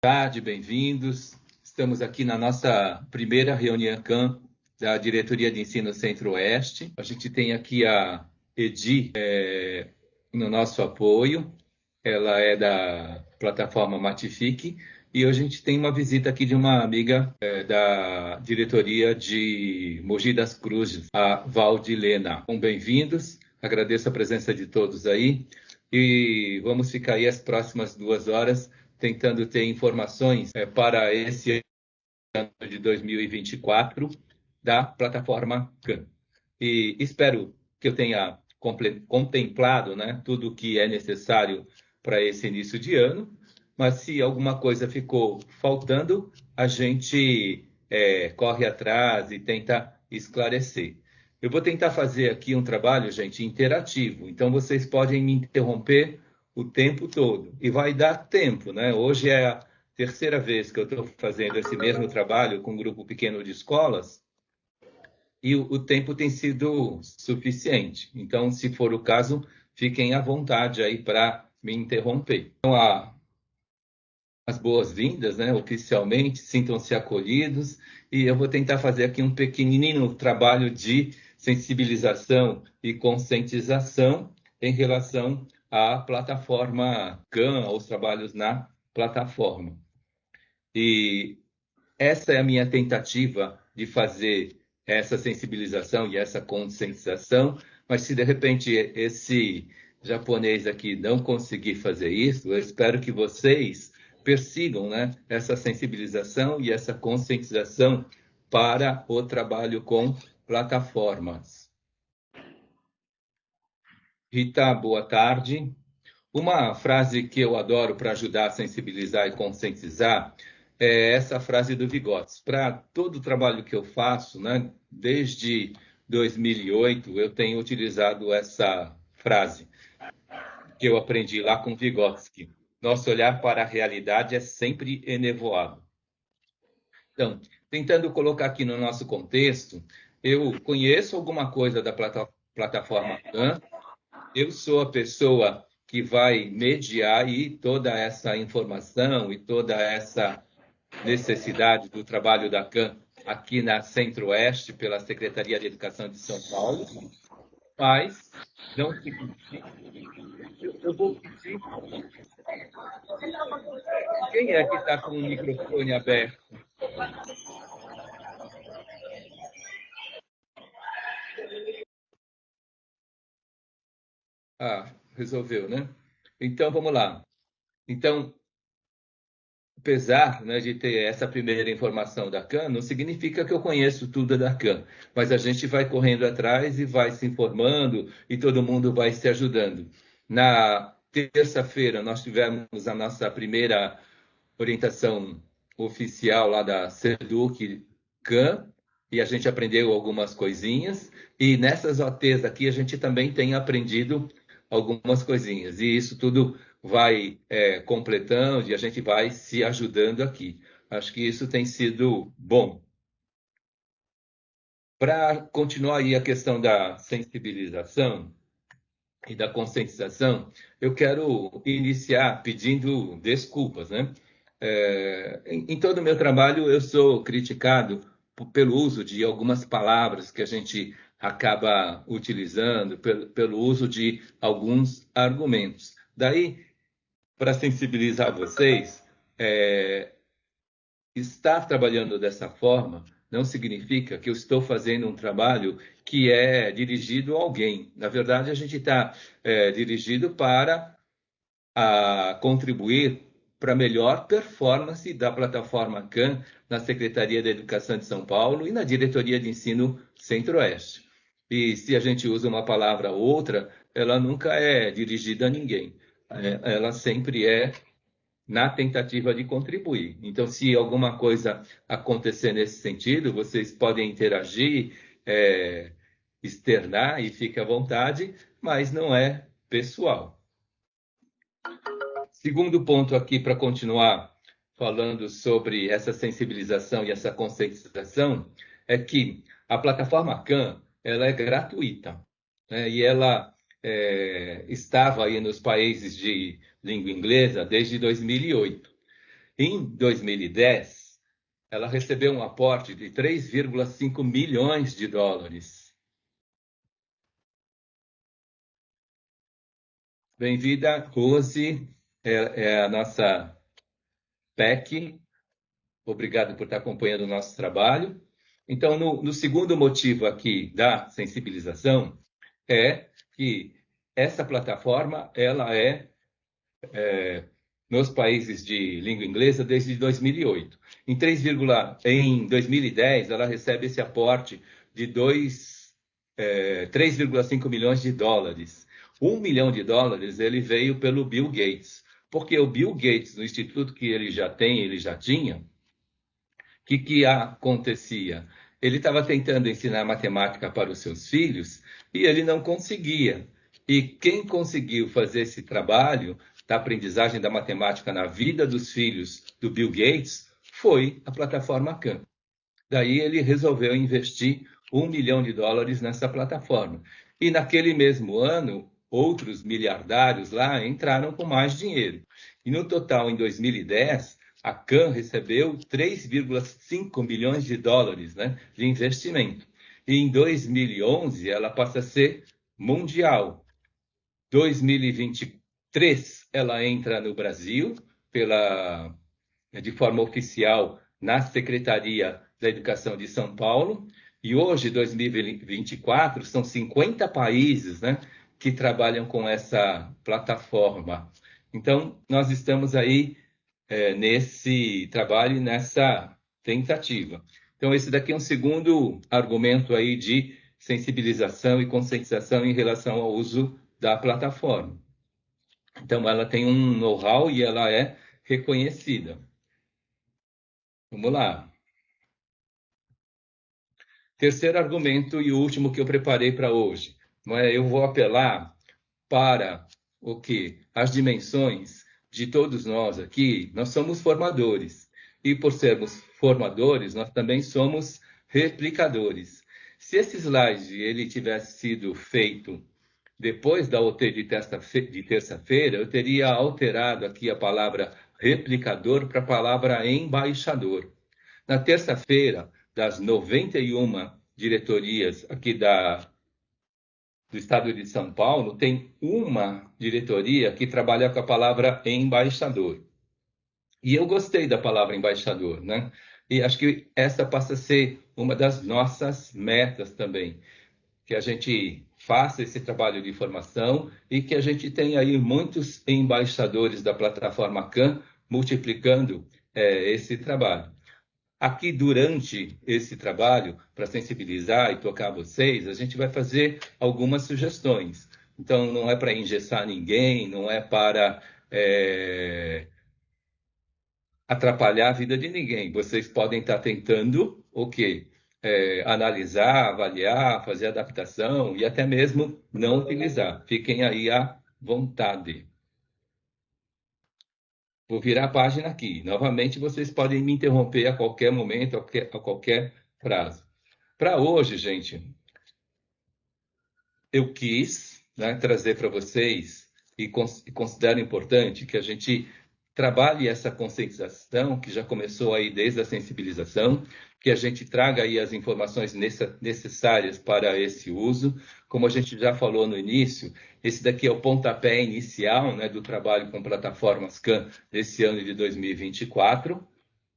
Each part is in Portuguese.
Tarde, bem-vindos. Estamos aqui na nossa primeira reunião CAM da Diretoria de Ensino Centro-Oeste. A gente tem aqui a Edi no nosso apoio. Ela é da plataforma Matifique. E hoje a gente tem uma visita aqui de uma amiga da diretoria de Mogi das Cruzes, a Valdilena. Então, bem-vindos. Agradeço a presença de todos aí. E vamos ficar aí as próximas 2 horas tentando ter informações para esse ano de 2024 da plataforma CAM. E espero que eu tenha contemplado, né, tudo o que é necessário para esse início de ano, mas se alguma coisa ficou faltando, a gente corre atrás e tenta esclarecer. Eu vou tentar fazer aqui um trabalho, gente, interativo, então vocês podem me interromper o tempo todo. E vai dar tempo, né? Hoje é a terceira vez que eu estou fazendo esse mesmo trabalho com um grupo pequeno de escolas, e o tempo tem sido suficiente. Então, se for o caso, fiquem à vontade aí para me interromper. Então, as boas-vindas, né? Oficialmente, sintam-se acolhidos, e eu vou tentar fazer aqui um pequenino trabalho de sensibilização e conscientização em relação à plataforma CAM, aos trabalhos na plataforma. E essa é a minha tentativa de fazer essa sensibilização e essa conscientização, mas se de repente esse japonês aqui não conseguir fazer isso, eu espero que vocês persigam, né, essa sensibilização e essa conscientização para o trabalho com plataformas. Rita, boa tarde. Uma frase que eu adoro para ajudar a sensibilizar e conscientizar é essa frase do Vygotsky. Para todo o trabalho que eu faço, né, desde 2008, eu tenho utilizado essa frase que eu aprendi lá com Vygotsky. Nosso olhar para a realidade é sempre enevoado. Então, tentando colocar aqui no nosso contexto, eu conheço alguma coisa da plataforma CAM. Eu sou a pessoa que vai mediar aí toda essa informação e toda essa necessidade do trabalho da CAM aqui na Centro-Oeste, pela Secretaria de Educação de São Paulo, mas não significa. Eu vou pedir. Quem é que está com o microfone aberto? Ah, resolveu, né? Então, vamos lá. Então, apesar, né, de ter essa primeira informação da CAN, não significa que eu conheço tudo da CAN, mas a gente vai correndo atrás e vai se informando e todo mundo vai se ajudando. Na terça-feira, nós tivemos a nossa primeira orientação oficial lá da SEDUC CAN, e a gente aprendeu algumas coisinhas, e nessas OTs aqui a gente também tem aprendido algumas coisinhas, e isso tudo vai completando e a gente vai se ajudando aqui. Acho que isso tem sido bom. Para continuar aí a questão da sensibilização e da conscientização, eu quero iniciar pedindo desculpas, né? Em todo o meu trabalho, eu sou criticado pelo uso de algumas palavras que a gente acaba utilizando, pelo uso de alguns argumentos. Daí, para sensibilizar vocês, estar trabalhando dessa forma não significa que eu estou fazendo um trabalho que é dirigido a alguém. Na verdade, a gente está dirigido para contribuir para a melhor performance da plataforma CAN na Secretaria da Educação de São Paulo e na Diretoria de Ensino Centro-Oeste. E se a gente usa uma palavra ou outra, ela nunca é dirigida a ninguém. Ela sempre é na tentativa de contribuir. Então, se alguma coisa acontecer nesse sentido, vocês podem interagir, externar e fique à vontade, mas não é pessoal. Segundo ponto aqui, para continuar falando sobre essa sensibilização e essa conscientização, é que a plataforma CAN ela é gratuita, né? E ela estava aí nos países de língua inglesa desde 2008. Em 2010, ela recebeu um aporte de 3,5 milhões de dólares. Bem-vinda, Rose, é a nossa PEC. Obrigado por estar acompanhando o nosso trabalho. Então, no segundo motivo aqui da sensibilização, é que essa plataforma ela é nos países de língua inglesa desde 2008. Em 2010, ela recebe esse aporte de 3,5 milhões de dólares. 1 milhão de dólares ele veio pelo Bill Gates, porque o Bill Gates, no instituto que ele já tinha, o que acontecia? Ele estava tentando ensinar matemática para os seus filhos e ele não conseguia. E quem conseguiu fazer esse trabalho da aprendizagem da matemática na vida dos filhos do Bill Gates foi a plataforma Khan. Daí ele resolveu investir 1 milhão de dólares nessa plataforma. E naquele mesmo ano, outros miliardários lá entraram com mais dinheiro. E no total, em 2010, a Khan recebeu 3,5 milhões de dólares, né, de investimento. E em 2011, ela passa a ser mundial. 2023, ela entra no Brasil de forma oficial na Secretaria da Educação de São Paulo. E hoje, 2024, são 50 países, né, que trabalham com essa plataforma. Então, nós estamos aí nesse trabalho, nessa tentativa. Então, esse daqui é um segundo argumento aí de sensibilização e conscientização em relação ao uso da plataforma. Então, ela tem um know-how e ela é reconhecida. Vamos lá. Terceiro argumento e o último que eu preparei para hoje. Eu vou apelar para o que? As dimensões de todos nós aqui. Nós somos formadores. E por sermos formadores, nós também somos replicadores. Se esse slide ele tivesse sido feito depois da OT de terça-feira, eu teria alterado aqui a palavra replicador para a palavra embaixador. Na terça-feira, das 91 diretorias aqui do Estado de São Paulo, tem uma diretoria que trabalha com a palavra embaixador. E eu gostei da palavra embaixador, né? E acho que essa passa a ser uma das nossas metas também, que a gente faça esse trabalho de formação e que a gente tenha aí muitos embaixadores da plataforma Khan multiplicando esse trabalho. Aqui, durante esse trabalho, para sensibilizar e tocar vocês, a gente vai fazer algumas sugestões. Então, não é para engessar ninguém, não é para atrapalhar a vida de ninguém. Vocês podem estar tentando o quê? Analisar, avaliar, fazer adaptação e até mesmo não utilizar. Fiquem aí à vontade. Vou virar a página aqui. Novamente, vocês podem me interromper a qualquer momento, a qualquer prazo. Para hoje, gente, eu quis, né, trazer para vocês e considero importante que a gente trabalhe essa conscientização, que já começou aí desde a sensibilização, que a gente traga aí as informações necessárias para esse uso. Como a gente já falou no início, esse daqui é o pontapé inicial, né, do trabalho com plataformas Khan desse ano de 2024.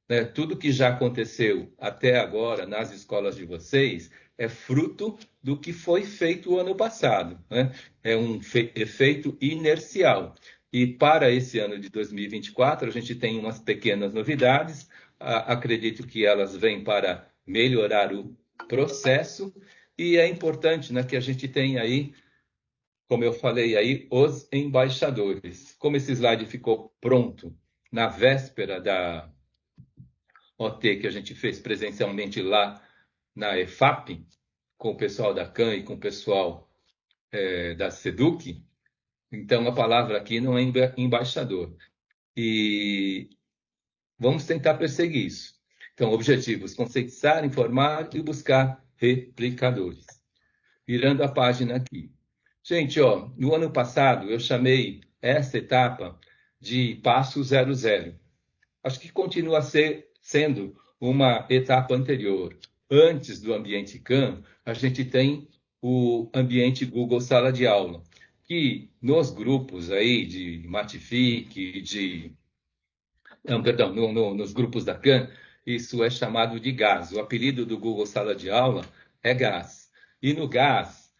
Né? Tudo que já aconteceu até agora nas escolas de vocês é fruto do que foi feito o ano passado. Né? É um efeito inercial. E para esse ano de 2024, a gente tem umas pequenas novidades. Acredito que elas vêm para melhorar o processo. E é importante, né, que a gente tenha aí, como eu falei aí, os embaixadores. Como esse slide ficou pronto na véspera da OT que a gente fez presencialmente lá na EFAP, com o pessoal da CAN e com o pessoal da SEDUC, então a palavra aqui não é embaixador. E vamos tentar perseguir isso. Então, objetivos: conscientizar, informar e buscar replicadores. Virando a página aqui. Gente, no ano passado eu chamei essa etapa de passo 00. acho que continua sendo uma etapa anterior. Antes do ambiente CAM, a gente tem o ambiente Google Sala de Aula, que nos grupos aí de Matific, perdão, nos grupos da CAM, isso é chamado de GAS. O apelido do Google Sala de Aula é GAS. E no GAS,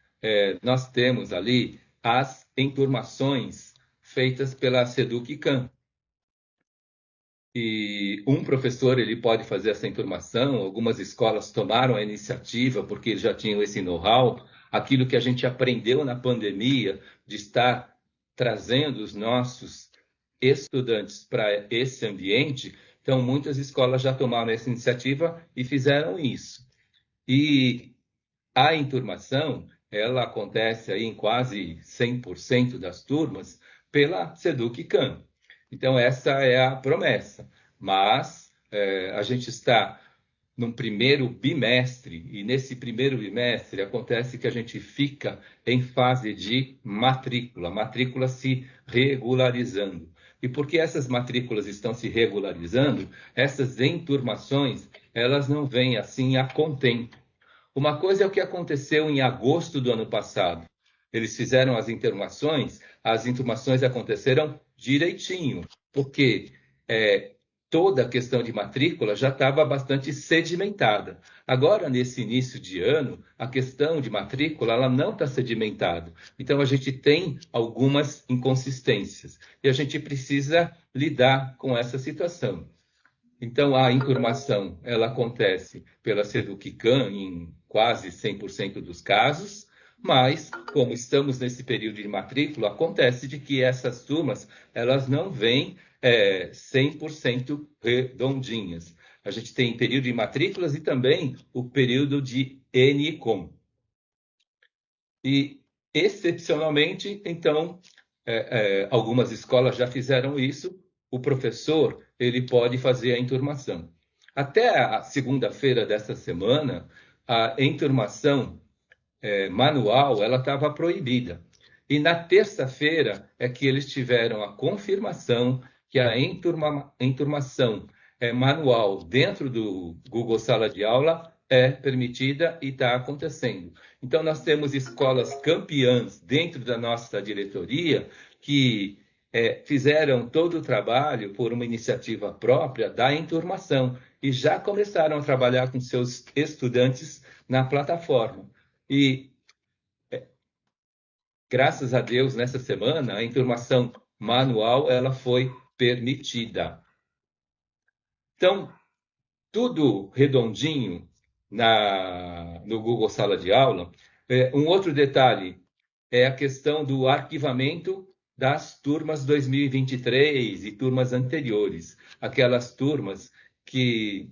nós temos ali as enturmações feitas pela Seduc CAM. E um professor ele pode fazer essa enturmação, algumas escolas tomaram a iniciativa porque já tinham esse know-how, aquilo que a gente aprendeu na pandemia de estar trazendo os nossos estudantes para esse ambiente. Então, muitas escolas já tomaram essa iniciativa e fizeram isso. E a enturmação, ela acontece aí em quase 100% das turmas pela Seduc CAM. Então, essa é a promessa. Mas a gente está num primeiro bimestre, e nesse primeiro bimestre acontece que a gente fica em fase de matrícula, matrícula se regularizando. E porque essas matrículas estão se regularizando, essas enturmações, elas não vêm assim a contento. Uma coisa é o que aconteceu em agosto do ano passado. Eles fizeram as enturmações aconteceram direitinho, porque toda a questão de matrícula já estava bastante sedimentada. Agora, nesse início de ano, a questão de matrícula ela não está sedimentada. Então, a gente tem algumas inconsistências e a gente precisa lidar com essa situação. Então, a enturmação ela acontece pela Seduc CAM em quase 100% dos casos, mas, como estamos nesse período de matrícula, acontece de que essas turmas elas não vêm 100% redondinhas. A gente tem período de matrículas e também o período de NCOM. E, excepcionalmente, então, algumas escolas já fizeram isso, o professor ele pode fazer a enturmação. Até a segunda-feira dessa semana, a enturmação manual ela estava proibida. E na terça-feira é que eles tiveram a confirmação que a enturmação manual dentro do Google Sala de Aula é permitida e está acontecendo. Então, nós temos escolas campeãs dentro da nossa diretoria que fizeram todo o trabalho por uma iniciativa própria da enturmação e já começaram a trabalhar com seus estudantes na plataforma. E, graças a Deus, nessa semana, a enturmação manual ela foi permitida. Então, tudo redondinho no Google Sala de Aula. Um outro detalhe é a questão do arquivamento das turmas 2023 e turmas anteriores. Aquelas turmas que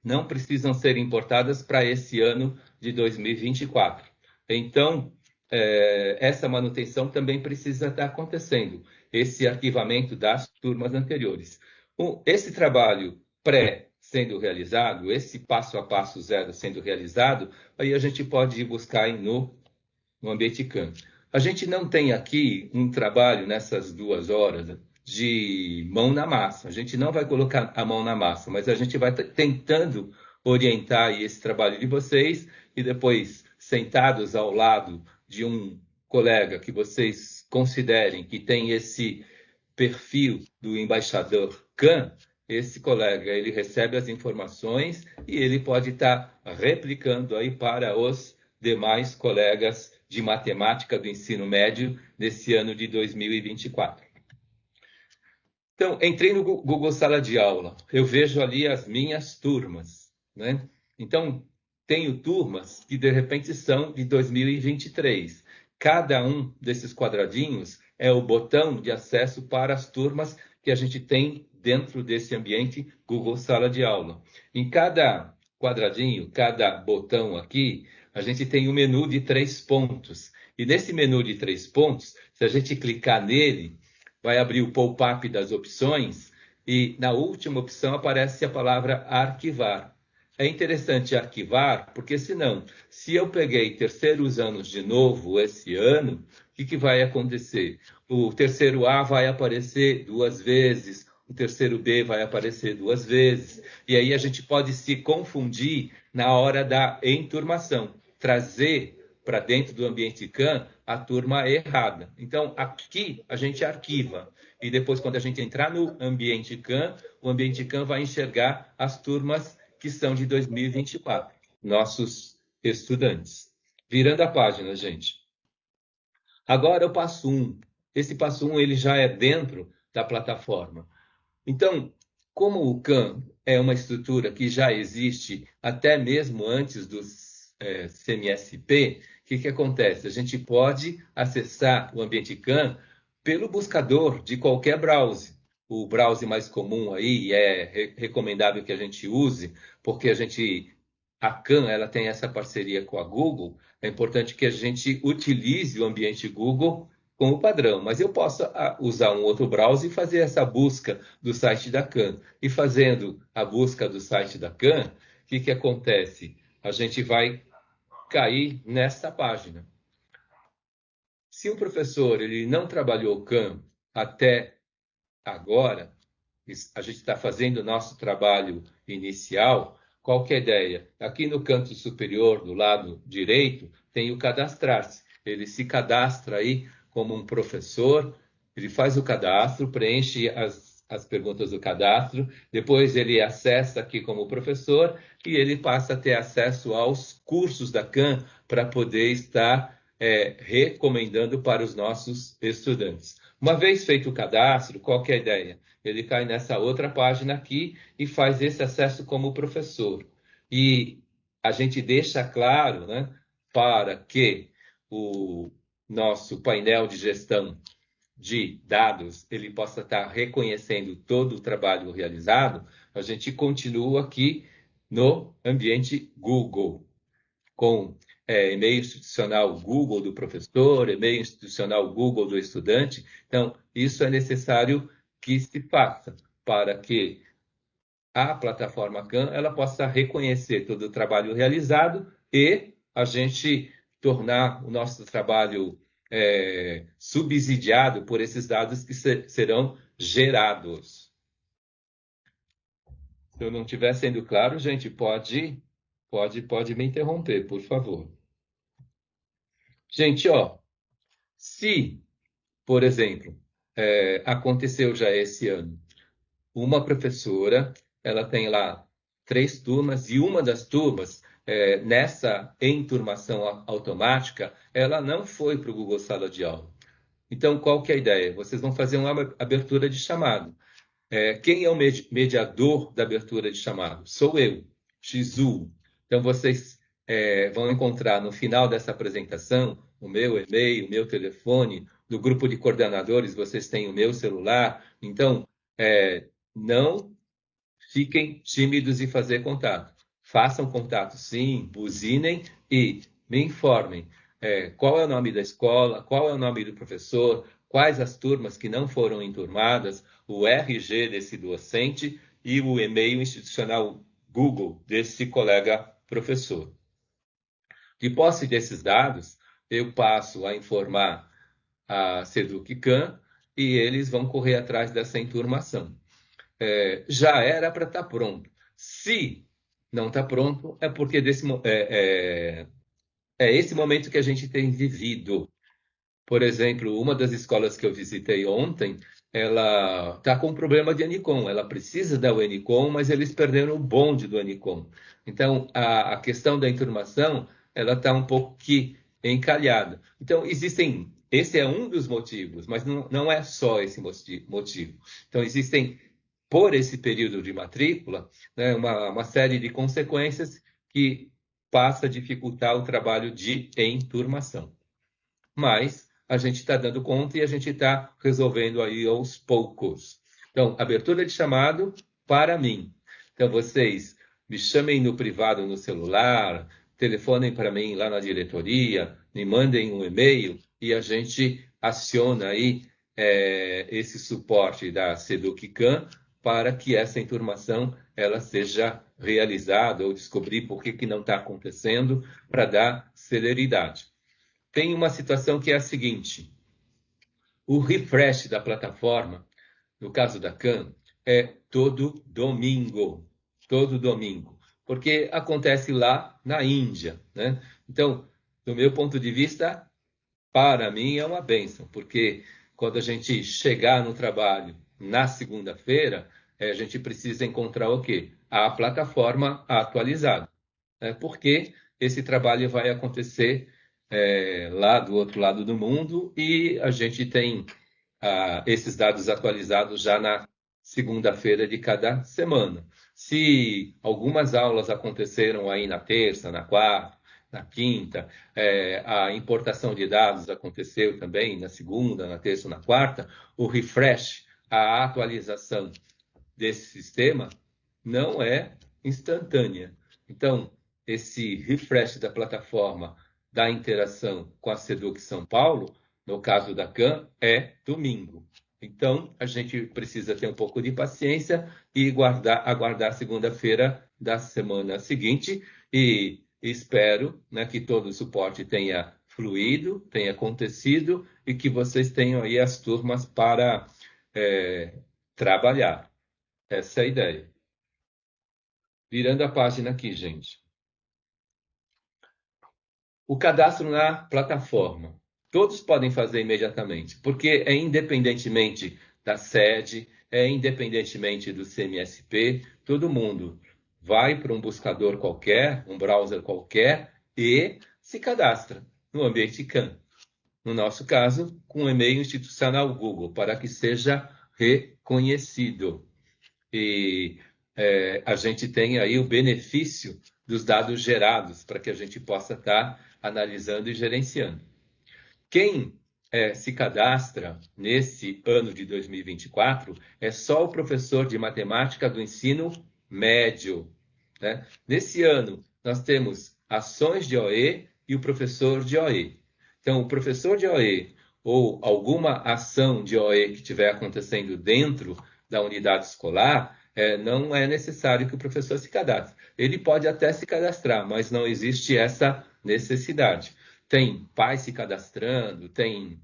não precisam ser importadas para esse ano de 2024. Então, essa manutenção também precisa estar acontecendo, esse arquivamento das turmas anteriores. Esse trabalho pré sendo realizado, esse passo a passo zero sendo realizado, aí a gente pode ir buscar no ambiente CAM. A gente não tem aqui um trabalho nessas 2 horas de mão na massa. A gente não vai colocar a mão na massa, mas a gente vai tentando orientar esse trabalho de vocês e depois, sentados ao lado de um colega que vocês considerem que tem esse perfil do embaixador CAM, esse colega ele recebe as informações e ele pode estar replicando aí para os demais colegas de matemática do ensino médio nesse ano de 2024. Então, entrei no Google Sala de Aula, eu vejo ali as minhas turmas, né? Então, tenho turmas que de repente são de 2023. Cada um desses quadradinhos é o botão de acesso para as turmas que a gente tem dentro desse ambiente Google Sala de Aula. Em cada quadradinho, cada botão aqui, a gente tem um menu de 3 pontos. E nesse menu de 3 pontos, se a gente clicar nele, vai abrir o pop-up das opções e na última opção aparece a palavra arquivar. É interessante arquivar, porque senão, se eu peguei terceiros anos de novo esse ano, o que vai acontecer? O terceiro A vai aparecer 2 vezes, o terceiro B vai aparecer 2 vezes. E aí a gente pode se confundir na hora da enturmação, trazer para dentro do ambiente CAN a turma errada. Então, aqui a gente arquiva. E depois, quando a gente entrar no ambiente CAN, o ambiente CAN vai enxergar as turmas que são de 2024, nossos estudantes. Virando a página, gente. Agora o passo 1. Esse passo 1 ele já é dentro da plataforma. Então, como o CAN é uma estrutura que já existe até mesmo antes dos CMSP, o que acontece? A gente pode acessar o ambiente CAN pelo buscador de qualquer browser. O browser mais comum aí é recomendável que a gente use, porque a CAN ela tem essa parceria com a Google. É importante que a gente utilize o ambiente Google como padrão, mas eu posso usar um outro browser e fazer essa busca do site da CAN. E fazendo a busca do site da CAN, o que acontece? A gente vai cair nessa página. Se o professor ele não trabalhou CAN até agora, a gente está fazendo o nosso trabalho inicial, qual que é a ideia? Aqui no canto superior, do lado direito, tem o cadastrar-se. Ele se cadastra aí como um professor, ele faz o cadastro, preenche as perguntas do cadastro, depois ele acessa aqui como professor e ele passa a ter acesso aos cursos da CAN para poder estar recomendando para os nossos estudantes. Uma vez feito o cadastro, qual que é a ideia? Ele cai nessa outra página aqui e faz esse acesso como professor. E a gente deixa claro, né, para que o nosso painel de gestão de dados ele possa estar reconhecendo todo o trabalho realizado, a gente continua aqui no ambiente Google, com e-mail institucional Google do professor, e-mail institucional Google do estudante. Então, isso é necessário que se faça para que a plataforma CAN ela possa reconhecer todo o trabalho realizado e a gente tornar o nosso trabalho subsidiado por esses dados que serão gerados. Se eu não estiver sendo claro, gente, pode me interromper, por favor. Gente, se, por exemplo, aconteceu já esse ano, uma professora, ela tem lá 3 turmas e uma das turmas, nessa enturmação automática, ela não foi para o Google Sala de Aula. Então, qual que é a ideia? Vocês vão fazer uma abertura de chamado. Quem é o mediador da abertura de chamado? Sou eu, Shizu. Então, vocês vão encontrar no final dessa apresentação o meu e-mail, o meu telefone. Do grupo de coordenadores, vocês têm o meu celular. Então, não fiquem tímidos em fazer contato. Façam contato, sim, buzinem e me informem qual é o nome da escola, qual é o nome do professor, quais as turmas que não foram enturmadas, o RG desse docente e o e-mail institucional Google desse colega professor. De posse desses dados, eu passo a informar a Seduc-CAN e eles vão correr atrás dessa enturmação. Já era para estar pronto. Se não está pronto, é porque esse momento que a gente tem vivido. Por exemplo, uma das escolas que eu visitei ontem, ela está com problema de Anicom. Ela precisa da Unicom, mas eles perderam o bonde do Anicom. Então, a questão da enturmação, ela está um pouco que encalhada. Então, esse é um dos motivos, mas não é só esse motivo. Então, existem, por esse período de matrícula, né, uma série de consequências que passa a dificultar o trabalho de enturmação. Mas a gente está dando conta e a gente está resolvendo aí aos poucos. Então, abertura de chamado para mim. Então, vocês me chamem no privado no celular, telefonem para mim lá na diretoria, me mandem um e-mail e a gente aciona aí esse suporte da Seduc-CAN para que essa enturmação ela seja realizada ou descobrir por que não está acontecendo para dar celeridade. Tem uma situação que é a seguinte: o refresh da plataforma, no caso da CAN, é todo domingo. Todo domingo. Porque acontece lá na Índia, né? Então, do meu ponto de vista, para mim é uma bênção, porque quando a gente chegar no trabalho na segunda-feira, a gente precisa encontrar o quê? A plataforma atualizada, né? Porque esse trabalho vai acontecer lá do outro lado do mundo e a gente tem esses dados atualizados já na segunda-feira de cada semana. Se algumas aulas aconteceram aí na terça, na quarta, na quinta, a importação de dados aconteceu também na segunda, na terça, na quarta, o refresh, a atualização desse sistema não é instantânea. Então, esse refresh da plataforma da interação com a Seduc São Paulo, no caso da CAM, é domingo. Então, a gente precisa ter um pouco de paciência e aguardar a segunda-feira da semana seguinte e espero, né, que todo o suporte tenha fluído, tenha acontecido e que vocês tenham aí as turmas para trabalhar. Essa é a ideia. Virando a página aqui, gente. O cadastro na plataforma. Todos podem fazer imediatamente, porque é independentemente da sede, é independentemente do CMSP, todo mundo vai para um buscador qualquer, um browser qualquer e se cadastra no ambiente CAM. No nosso caso, com um e-mail institucional Google, para que seja reconhecido. E a gente tem aí o benefício dos dados gerados para que a gente possa estar analisando e gerenciando. Quem se cadastra nesse ano de 2024 é só o professor de matemática do ensino médio, né? Nesse ano, nós temos ações de OE e o professor de OE. Então, o professor de OE ou alguma ação de OE que estiver acontecendo dentro da unidade escolar, não é necessário que o professor se cadastre. Ele pode até se cadastrar, mas não existe essa necessidade. Tem pais se cadastrando, tem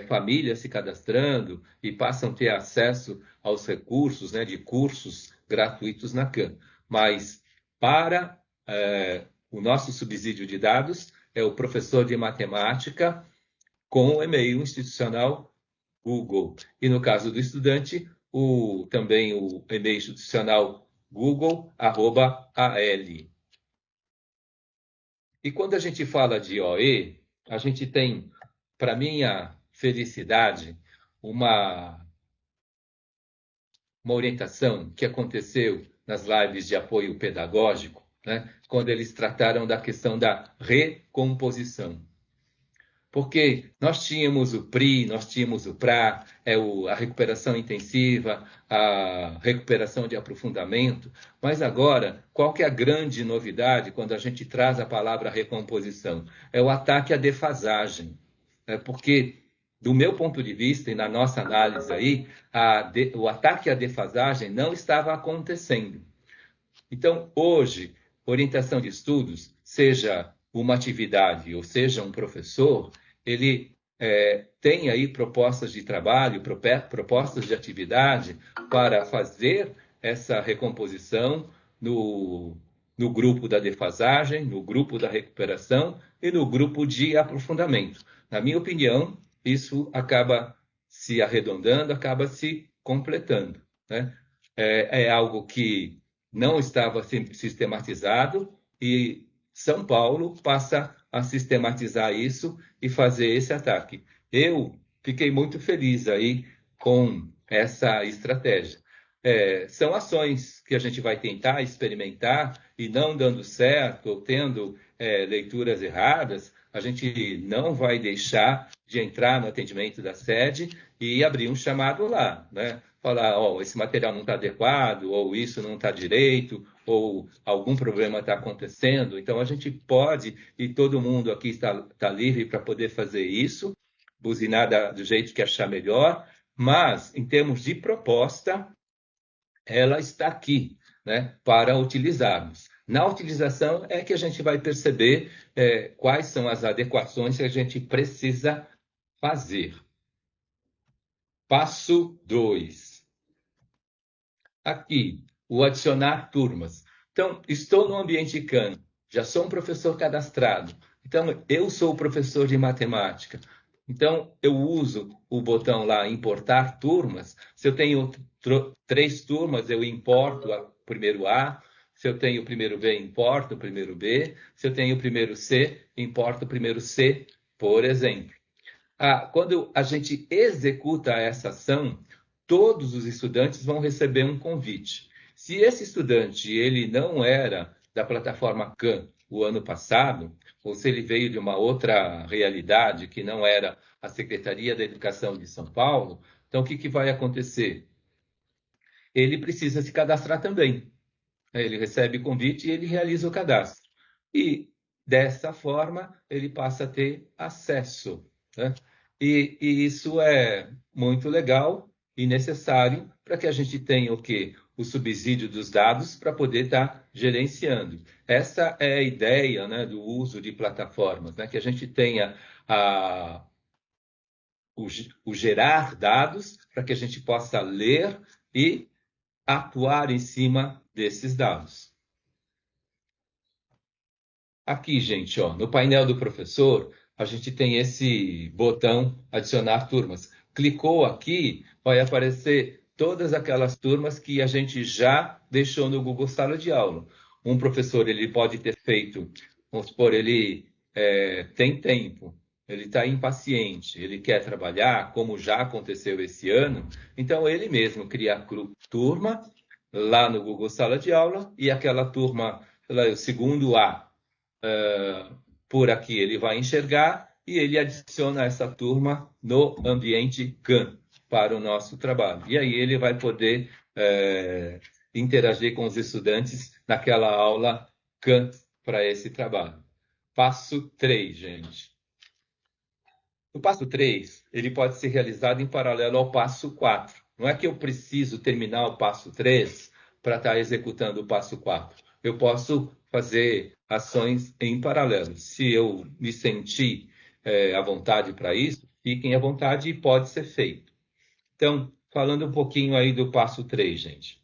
famílias se cadastrando e passam a ter acesso aos recursos, né, de cursos gratuitos na CAM. Mas para o nosso subsídio de dados é o professor de matemática com o e-mail institucional Google. E no caso do estudante, também o e-mail institucional google@al. E quando a gente fala de OE, a gente tem, para minha felicidade, uma orientação que aconteceu nas lives de apoio pedagógico, né, quando eles trataram da questão da recomposição. Porque nós tínhamos o PRI, nós tínhamos o PRA, a recuperação intensiva, a recuperação de aprofundamento, mas agora, qual que é a grande novidade quando a gente traz a palavra recomposição? É o ataque à defasagem. Porque, do meu ponto de vista e na nossa análise aí, o ataque à defasagem não estava acontecendo. Então, hoje, orientação de estudos, seja uma atividade ou seja um professor, ele tem aí propostas de trabalho, propostas de atividade para fazer essa recomposição no grupo da defasagem, no grupo da recuperação e no grupo de aprofundamento. Na minha opinião, isso acaba se arredondando, acaba se completando, né? É algo que não estava sistematizado e São Paulo passa a sistematizar isso e fazer esse ataque. Eu fiquei muito feliz aí com essa estratégia. São ações que a gente vai tentar experimentar e não dando certo ou tendo leituras erradas, a gente não vai deixar de entrar no atendimento da sede e abrir um chamado lá, né? Falar, esse material não está adequado, ou isso não está direito, ou algum problema está acontecendo. Então, a gente pode, e todo mundo aqui está livre para poder fazer isso, buzinar do jeito que achar melhor, mas, em termos de proposta, ela está aqui, né, para utilizarmos. Na utilização é que a gente vai perceber quais são as adequações que a gente precisa fazer. Passo 2. Aqui, o adicionar turmas. Então, estou no ambiente Khan, já sou um professor cadastrado. Então, eu sou o professor de matemática. Então, eu uso o botão lá, importar turmas. Se eu tenho 3 turmas, eu importo o primeiro A. Se eu tenho o primeiro B, importo o primeiro B. Se eu tenho o primeiro C, importo o primeiro C, por exemplo. Quando a gente executa essa ação, todos os estudantes vão receber um convite. Se esse estudante ele não era da plataforma Khan o ano passado, ou se ele veio de uma outra realidade que não era a Secretaria da Educação de São Paulo, então o que vai acontecer? Ele precisa se cadastrar também. Ele recebe convite e ele realiza o cadastro. E dessa forma ele passa a ter acesso, né? E isso é muito legal e necessário para que a gente tenha o quê? O subsídio dos dados para poder estar gerenciando. Essa é a ideia, né, do uso de plataformas, né? Que a gente tenha o gerar dados para que a gente possa ler e atuar em cima desses dados. Aqui, gente, ó, no painel do professor, a gente tem esse botão adicionar turmas. Clicou aqui, vai aparecer todas aquelas turmas que a gente já deixou no Google Sala de Aula. Um professor ele pode ter feito, vamos supor, ele tem tempo, ele está impaciente, ele quer trabalhar, como já aconteceu esse ano, então ele mesmo cria a turma lá no Google Sala de Aula e aquela turma, o segundo A, por aqui ele vai enxergar e ele adiciona essa turma no ambiente Khan para o nosso trabalho. E aí ele vai poder interagir com os estudantes naquela aula Khan para esse trabalho. Passo 3, gente. O passo 3, ele pode ser realizado em paralelo ao passo 4. Não é que eu preciso terminar o passo 3 para estar executando o passo 4. Eu posso fazer ações em paralelo. Se eu me sentir à vontade para isso, fiquem à vontade e pode ser feito. Então, falando um pouquinho aí do passo 3, gente.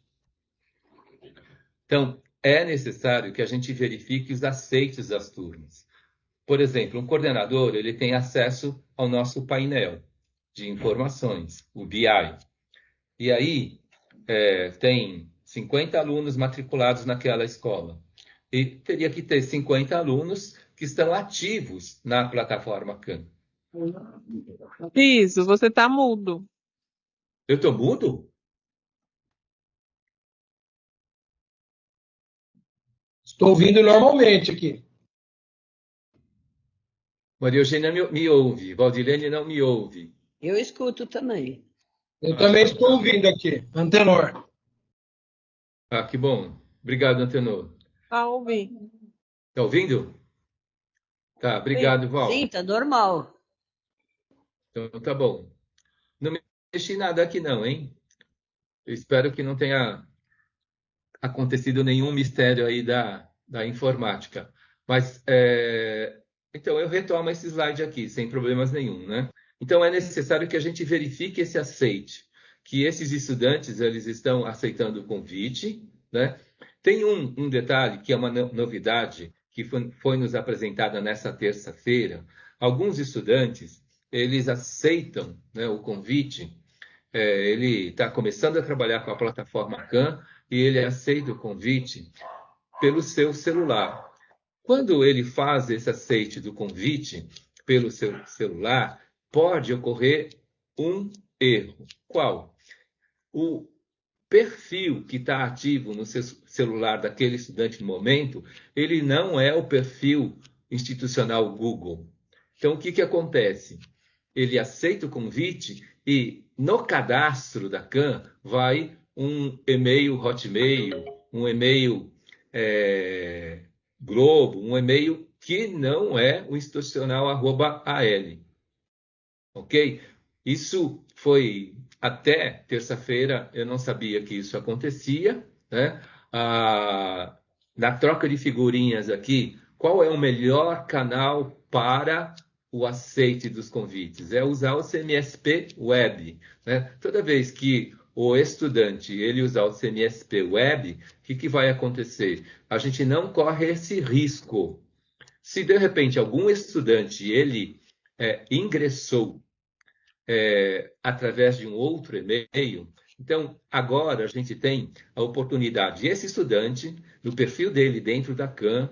Então, é necessário que a gente verifique os aceites das turmas. Por exemplo, um coordenador ele tem acesso ao nosso painel de informações, o BI. E aí tem 50 alunos matriculados naquela escola. E teria que ter 50 alunos que estão ativos na plataforma Khan. Isso, você está mudo. Eu estou mudo? Estou ouvindo normalmente aqui. Maria Eugênia me ouve, Valdilene não me ouve. Eu escuto também. Eu também estou ouvindo aqui, Antenor. Que bom. Obrigado, Antenor. Está ouvindo. Está ouvindo? Tá, obrigado, Val. Sim, tá normal. Então tá bom. Não mexi nada aqui não, hein? Eu espero que não tenha acontecido nenhum mistério aí da informática. Mas, então, eu retomo esse slide aqui, sem problemas nenhum, né? Então, é necessário que a gente verifique esse aceite, que esses estudantes, eles estão aceitando o convite, né? Tem um detalhe que é uma novidade que foi nos apresentada nessa terça-feira. Alguns estudantes, eles aceitam, né, o convite, ele está começando a trabalhar com a plataforma Khan e ele aceita o convite pelo seu celular. Quando ele faz esse aceite do convite pelo seu celular, pode ocorrer um erro. Qual? O perfil que está ativo no seu celular daquele estudante no momento, ele não é o perfil institucional Google. Então, o que acontece? Ele aceita o convite e no cadastro da Khan vai um e-mail Hotmail, um e-mail Globo, um e-mail que não é o institucional @al. Ok? Isso foi até terça-feira, eu não sabia que isso acontecia, né? Na troca de figurinhas aqui, qual é o melhor canal para o aceite dos convites? É usar o CMSP Web, né? Toda vez que o estudante ele usar o CMSP Web, o que vai acontecer? A gente não corre esse risco. Se de repente algum estudante ele ingressou através de um outro e-mail, então agora a gente tem a oportunidade. Esse estudante, no perfil dele dentro da CAM,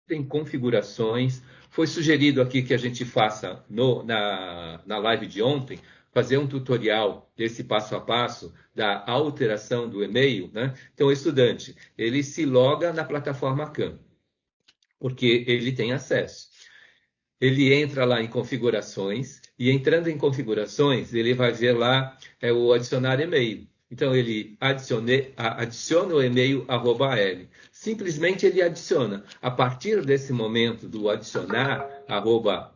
tem configurações. Foi sugerido aqui que a gente faça na live de ontem, fazer um tutorial desse passo a passo da alteração do e-mail, né? Então, o estudante, ele se loga na plataforma CAM, porque ele tem acesso. Ele entra lá em configurações, e entrando em configurações, ele vai ver lá o adicionar e-mail. Então, ele adiciona o e-mail @l. Simplesmente ele adiciona. A partir desse momento do adicionar @al,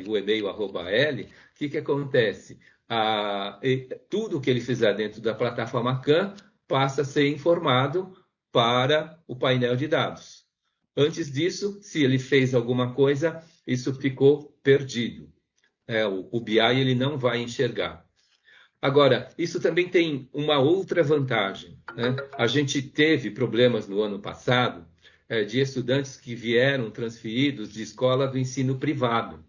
o e-mail @l, o que acontece? Tudo que ele fizer dentro da plataforma CAM passa a ser informado para o painel de dados. Antes disso, se ele fez alguma coisa, isso ficou perdido. O BI ele não vai enxergar. Agora, isso também tem uma outra vantagem, né? A gente teve problemas no ano passado de estudantes que vieram transferidos de escola do ensino privado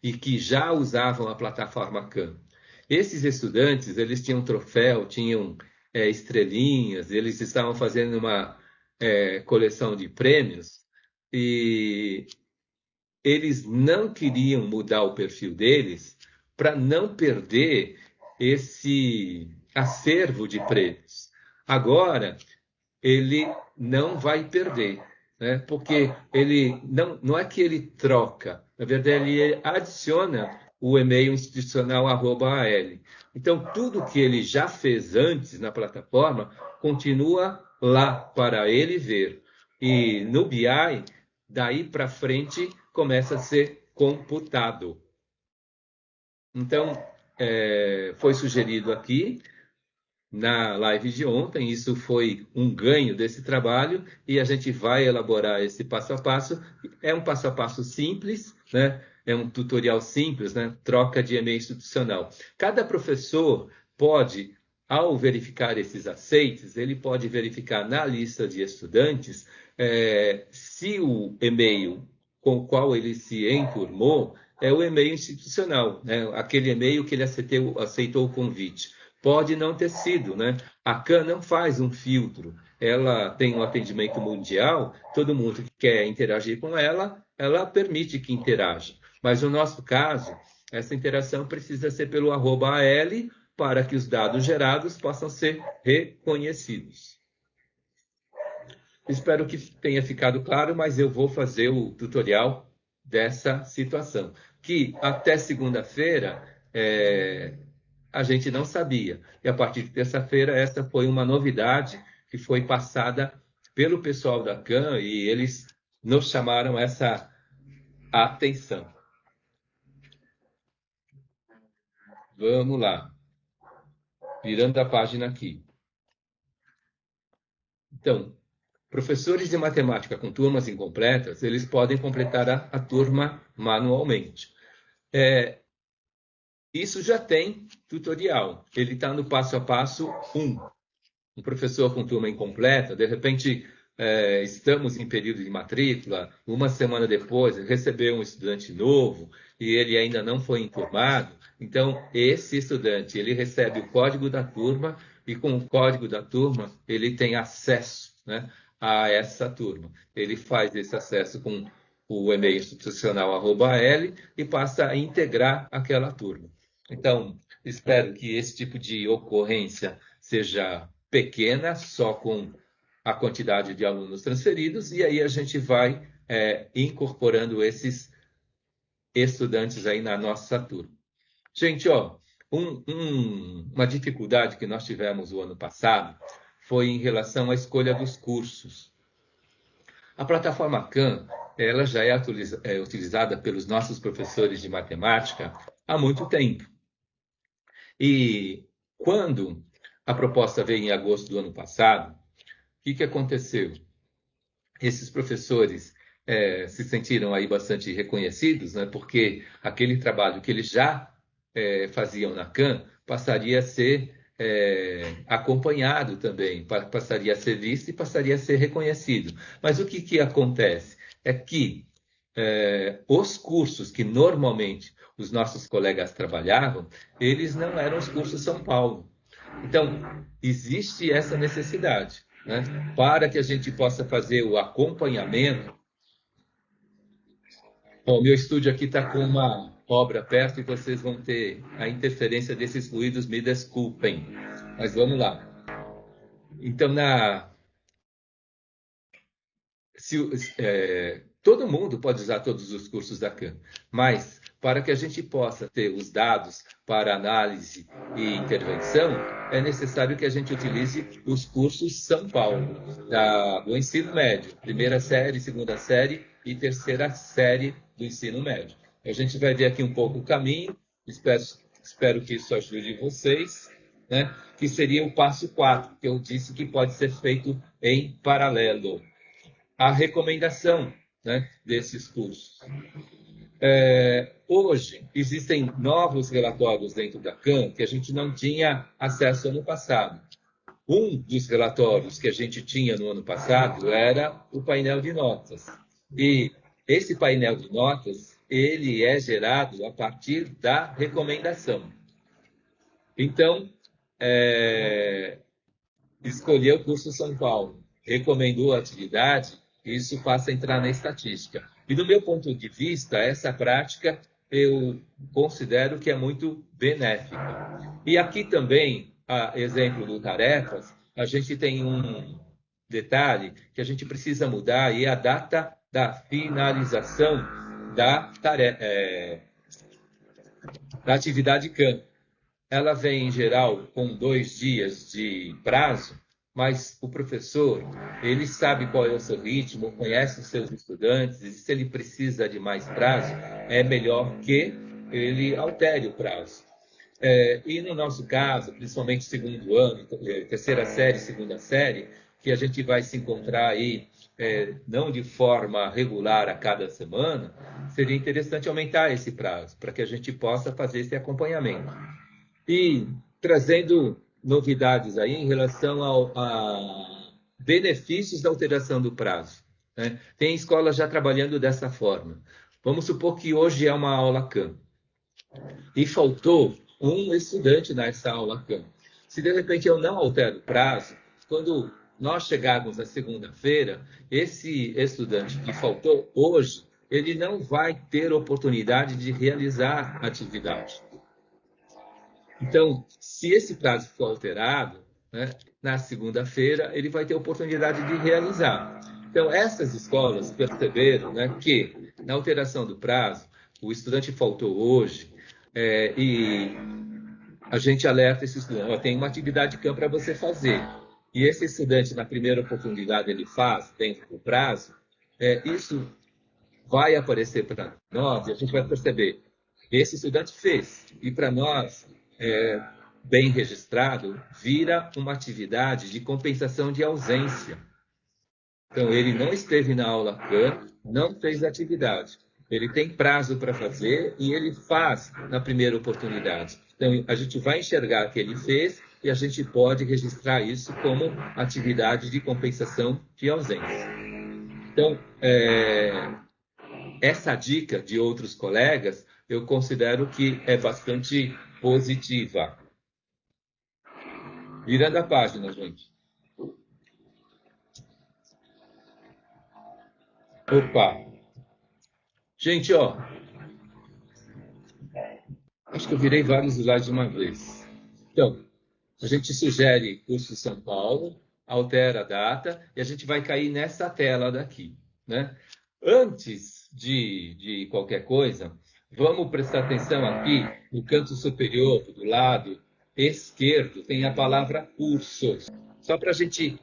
e que já usavam a plataforma CAM. Esses estudantes, eles tinham troféu, tinham estrelinhas, eles estavam fazendo uma coleção de prêmios e eles não queriam mudar o perfil deles para não perder esse acervo de prêmios. Agora, ele não vai perder, né? Porque ele não é que ele troca, na verdade, ele adiciona o e-mail institucional @al. Então, tudo que ele já fez antes na plataforma continua lá para ele ver. E no BI, daí para frente, começa a ser computado. Então, foi sugerido aqui na live de ontem, isso foi um ganho desse trabalho e a gente vai elaborar esse passo a passo. É um passo a passo simples, né? É um tutorial simples, né? Troca de e-mail institucional. Cada professor pode, ao verificar esses aceites, ele pode verificar na lista de estudantes se o e-mail com o qual ele se enturmou é o e-mail institucional, né? Aquele e-mail que ele aceitou o convite. Pode não ter sido, né? A CAN não faz um filtro. Ela tem um atendimento mundial, todo mundo que quer interagir com ela, ela permite que interaja. Mas no nosso caso, essa interação precisa ser pelo @al para que os dados gerados possam ser reconhecidos. Espero que tenha ficado claro, mas eu vou fazer o tutorial dessa situação, que até segunda-feira a gente não sabia. E a partir de terça-feira, essa foi uma novidade que foi passada pelo pessoal da CAN e eles nos chamaram essa atenção. Vamos lá. Virando a página aqui. Então, professores de matemática com turmas incompletas, eles podem completar a turma manualmente. Isso já tem tutorial. Ele está no passo a passo 1. Um professor com turma incompleta, de repente estamos em período de matrícula, uma semana depois recebeu um estudante novo e ele ainda não foi enturmado. Então, esse estudante ele recebe o código da turma e com o código da turma ele tem acesso, né, a essa turma. Ele faz esse acesso com o e-mail institucional @l e passa a integrar aquela turma. Então, espero que esse tipo de ocorrência seja pequena, só com a quantidade de alunos transferidos, e aí a gente vai incorporando esses estudantes aí na nossa turma. Gente, uma dificuldade que nós tivemos o ano passado foi em relação à escolha dos cursos. A plataforma CAM, ela já é utilizada pelos nossos professores de matemática há muito tempo. E quando a proposta veio em agosto do ano passado, o que aconteceu? Esses professores se sentiram aí bastante reconhecidos, né? Porque aquele trabalho que eles já faziam na CAM passaria a ser acompanhado também, passaria a ser visto e passaria a ser reconhecido. Mas o que acontece? É que os cursos que normalmente os nossos colegas trabalhavam, eles não eram os cursos São Paulo. Então, existe essa necessidade, né? Para que a gente possa fazer o acompanhamento. Bom, meu estúdio aqui está com uma obra perto e vocês vão ter a interferência desses ruídos, me desculpem. Mas vamos lá. Então, todo mundo pode usar todos os cursos da CAM, mas para que a gente possa ter os dados para análise e intervenção, é necessário que a gente utilize os cursos São Paulo, do ensino médio, primeira série, segunda série e terceira série do ensino médio. A gente vai ver aqui um pouco o caminho, espero que isso ajude vocês, né? Que seria o passo 4, que eu disse que pode ser feito em paralelo. A recomendação, né, desses cursos. Hoje, existem novos relatórios dentro da CAM que a gente não tinha acesso ano passado. Um dos relatórios que a gente tinha no ano passado era o painel de notas. E esse painel de notas, ele é gerado a partir da recomendação. Então, escolheu o curso São Paulo, recomendou a atividade, isso passa a entrar na estatística. E do meu ponto de vista, essa prática eu considero que é muito benéfica. E aqui também, exemplo do tarefas, a gente tem um detalhe que a gente precisa mudar e é a data da finalização da atividade CAM. Ela vem, em geral, com 2 dias de prazo, mas o professor, ele sabe qual é o seu ritmo, conhece os seus estudantes, e se ele precisa de mais prazo, é melhor que ele altere o prazo. E no nosso caso, principalmente segundo ano, terceira série, segunda série, que a gente vai se encontrar aí, não de forma regular a cada semana, seria interessante aumentar esse prazo, para que a gente possa fazer esse acompanhamento. E trazendo novidades aí em relação a benefícios da alteração do prazo, né? Tem escolas já trabalhando dessa forma. Vamos supor que hoje é uma aula CAM e faltou um estudante nessa aula CAM. Se de repente eu não altero o prazo, quando nós chegarmos na segunda-feira, esse estudante que faltou hoje, ele não vai ter oportunidade de realizar a atividade. Então, se esse prazo for alterado, né, na segunda-feira, ele vai ter oportunidade de realizar. Então, essas escolas perceberam, né, que na alteração do prazo, o estudante faltou hoje, e a gente alerta esse estudante, tem uma atividade CAM para você fazer. E esse estudante, na primeira oportunidade, ele faz dentro do prazo, isso vai aparecer para nós e a gente vai perceber, esse estudante fez. E para nós, bem registrado, vira uma atividade de compensação de ausência. Então, ele não esteve na aula CAM, não fez a atividade. Ele tem prazo para fazer e ele faz na primeira oportunidade. Então, a gente vai enxergar que ele fez e a gente pode registrar isso como atividade de compensação de ausência. Então, essa dica de outros colegas, eu considero que é bastante positiva. Virando a página, gente. Opa! Gente, ó. Acho que eu virei vários slides de uma vez. Então, a gente sugere curso São Paulo, altera a data e a gente vai cair nessa tela daqui, né? Antes de qualquer coisa, vamos prestar atenção aqui no canto superior, do lado esquerdo, tem a palavra cursos. Só para a gente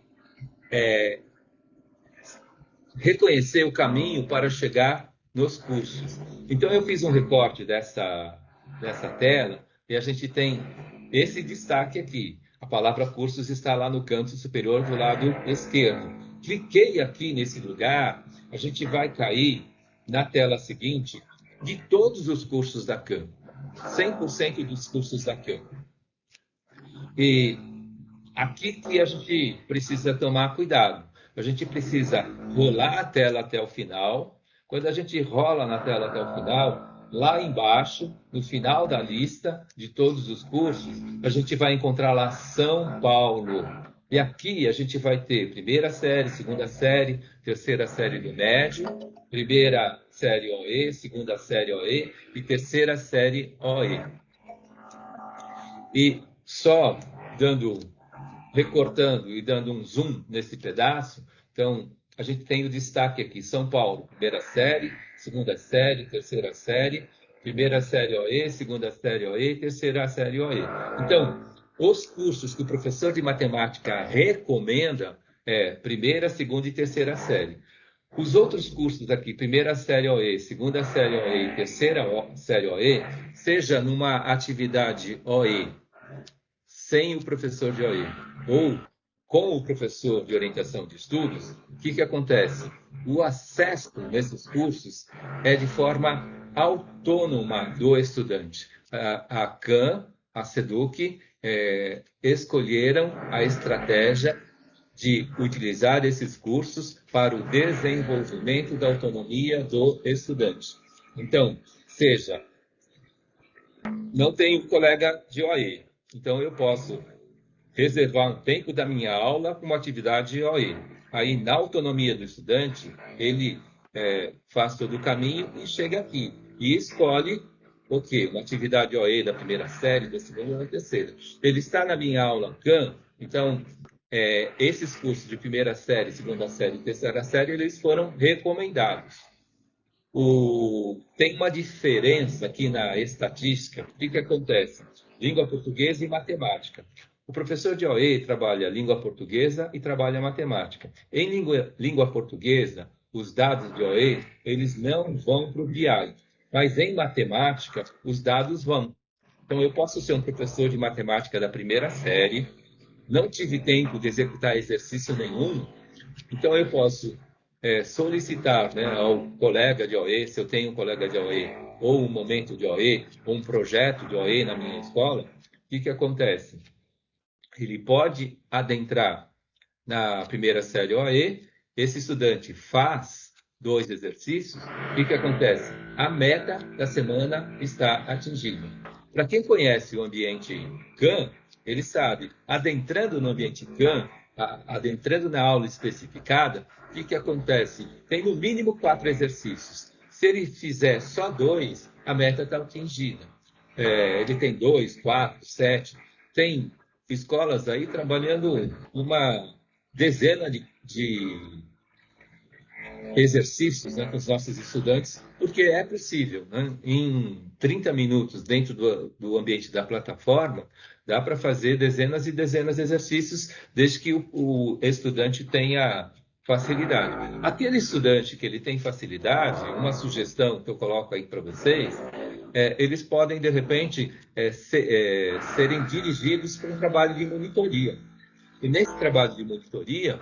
reconhecer o caminho para chegar nos cursos. Então, eu fiz um recorte dessa tela e a gente tem esse destaque aqui. A palavra cursos está lá no canto superior do lado esquerdo. Cliquei aqui nesse lugar, a gente vai cair na tela seguinte de todos os cursos da CAM. 100% dos cursos da CAM. E aqui que a gente precisa tomar cuidado. A gente precisa rolar a tela até o final. Quando a gente rola na tela até o final, lá embaixo, no final da lista de todos os cursos, a gente vai encontrar lá São Paulo. E aqui a gente vai ter primeira série, segunda série, terceira série do médio, primeira série OE, segunda série OE e terceira série OE. E só recortando e dando um zoom nesse pedaço, então a gente tem o destaque aqui, São Paulo, primeira série, segunda série, terceira série, primeira série OE, segunda série OE e terceira série OE. Então, os cursos que o professor de matemática recomenda é primeira, segunda e terceira série. Os outros cursos aqui, primeira série OE, segunda série OE e terceira série OE, seja numa atividade OE sem o professor de OE ou com o professor de orientação de estudos, o que acontece? O acesso nesses cursos é de forma autônoma do estudante. A CAN, a SEDUC, escolheram a estratégia de utilizar esses cursos para o desenvolvimento da autonomia do estudante. Então, não tenho colega de OE, então eu posso reservar um tempo da minha aula para uma atividade OE. Aí, na autonomia do estudante, ele faz todo o caminho e chega aqui. E escolhe o quê? Uma atividade OE da primeira série, da segunda ou da terceira. Ele está na minha aula CAN, então, esses cursos de primeira série, segunda série e terceira série, eles foram recomendados. Tem uma diferença aqui na estatística. O que acontece? Língua portuguesa e matemática. O professor de OE trabalha língua portuguesa e trabalha matemática. Em língua portuguesa, os dados de OE, eles não vão para o BI, mas em matemática, os dados vão. Então, eu posso ser um professor de matemática da primeira série, não tive tempo de executar exercício nenhum, então eu posso solicitar, né, ao colega de OE, se eu tenho um colega de OE, ou um momento de OE, ou um projeto de OE na minha escola, o que acontece? Ele pode adentrar na primeira série OE, esse estudante faz 2 exercícios, o que acontece? A meta da semana está atingida. Para quem conhece o ambiente CAN, ele sabe, adentrando no ambiente CAN, adentrando na aula especificada, o que acontece? Tem no mínimo 4 exercícios. Se ele fizer só 2, a meta está atingida. Ele tem 2, 4, 7. Tem escolas aí trabalhando uma dezena de exercícios, né, com os nossos estudantes, porque é possível, né? Em 30 minutos dentro do ambiente da plataforma, dá para fazer dezenas e dezenas de exercícios, desde que o estudante tenha facilidade. Aquele estudante que ele tem facilidade, uma sugestão que eu coloco aí para vocês, eles podem, de repente, serem dirigidos para um trabalho de monitoria. E nesse trabalho de monitoria,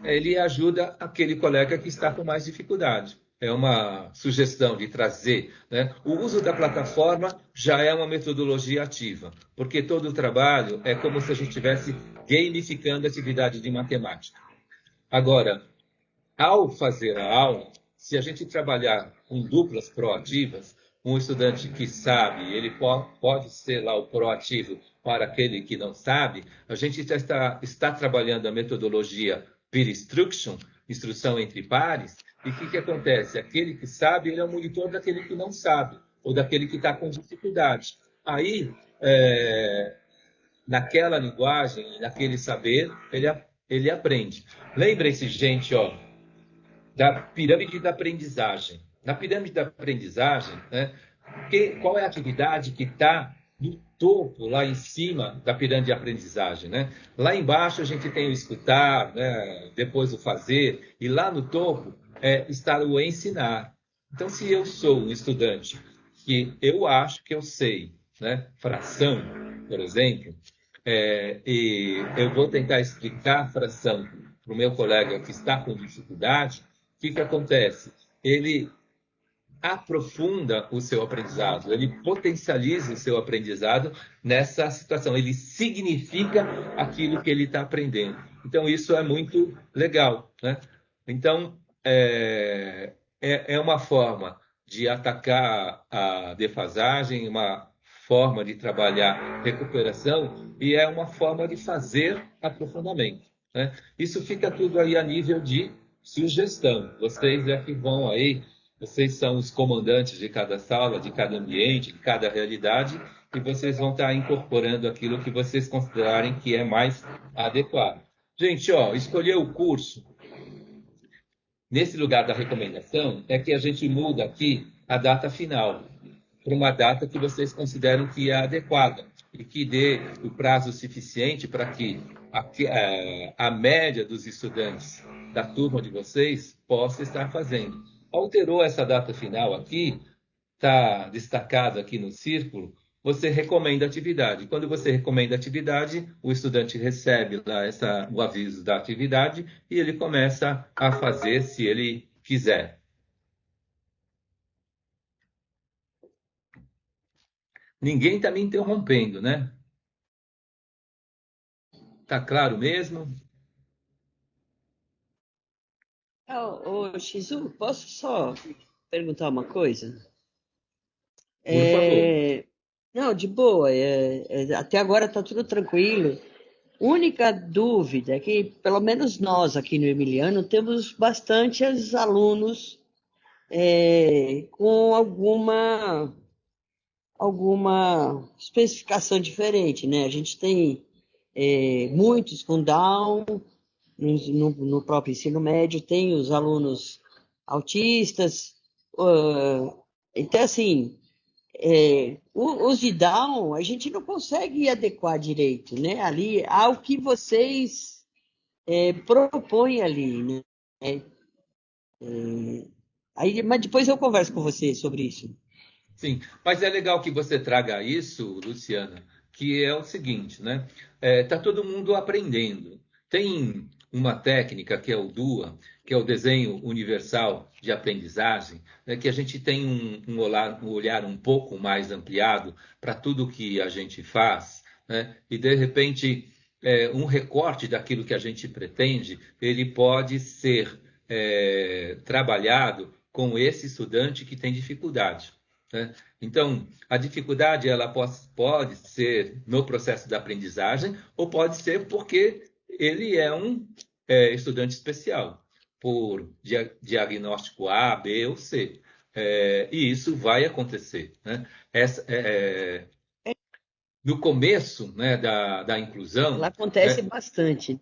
ele ajuda aquele colega que está com mais dificuldade. É uma sugestão de trazer, né? O uso da plataforma já é uma metodologia ativa, porque todo o trabalho é como se a gente estivesse gamificando a atividade de matemática. Agora, ao fazer a aula, se a gente trabalhar com duplas proativas, um estudante que sabe, ele pode ser lá o proativo para aquele que não sabe, a gente já está trabalhando a metodologia peer instruction, instrução entre pares, e o que acontece? Aquele que sabe, ele é o monitor daquele que não sabe, ou daquele que está com dificuldade. Aí, naquela linguagem, naquele saber, ele aprende. Lembrem-se, gente, da pirâmide da aprendizagem. Na pirâmide da aprendizagem, né, qual é a atividade que está no topo, lá em cima da pirâmide de aprendizagem, né? Lá embaixo a gente tem o escutar, né, depois o fazer, e lá no topo está o ensinar. Então, se eu sou um estudante que eu acho que eu sei, né, fração, por exemplo, e eu vou tentar explicar a fração para o meu colega que está com dificuldade, o que acontece? Ele aprofunda o seu aprendizado, ele potencializa o seu aprendizado nessa situação, ele significa aquilo que ele está aprendendo. Então, isso é muito legal, né? Então, é uma forma de atacar a defasagem, uma forma de trabalhar recuperação e é uma forma de fazer aprofundamento, né? Isso fica tudo aí a nível de sugestão. Vocês é que vão aí, vocês são os comandantes de cada sala, de cada ambiente, de cada realidade, e vocês vão estar incorporando aquilo que vocês considerarem que é mais adequado. Gente, ó, escolher o curso nesse lugar da recomendação é que a gente muda aqui a data final para uma data que vocês consideram que é adequada e que dê o prazo suficiente para que a média dos estudantes da turma de vocês possa estar fazendo. Alterou essa data final aqui, está destacado aqui no círculo, você recomenda a atividade. Quando você recomenda a atividade, o estudante recebe lá o aviso da atividade e ele começa a fazer se ele quiser. Ninguém está me interrompendo, né? Tá claro mesmo? Ô, Shizu, posso só perguntar uma coisa? Por favor. Não, de boa. Até agora está tudo tranquilo. Única dúvida é que, pelo menos nós aqui no Emiliano, temos bastantes alunos com alguma especificação diferente, né? A gente tem muitos com Down no próprio ensino médio, tem os alunos autistas. Então, assim, os de Down a gente não consegue adequar direito, né? Ali ao que vocês propõem ali, né? Mas depois eu converso com você sobre isso. Sim, mas é legal que você traga isso, Luciana, que é o seguinte, né? Tá todo mundo aprendendo. Tem uma técnica que é o DUA, que é o desenho universal de aprendizagem, né? Que a gente tem um olhar um pouco mais ampliado para tudo que a gente faz, né? E de repente um recorte daquilo que a gente pretende, ele pode ser trabalhado com esse estudante que tem dificuldade, né? Então, a dificuldade ela pode ser no processo da aprendizagem ou pode ser porque ele é um estudante especial, por diagnóstico A, B ou C. E isso vai acontecer, né? No começo, né, da inclusão, Ela acontece bastante.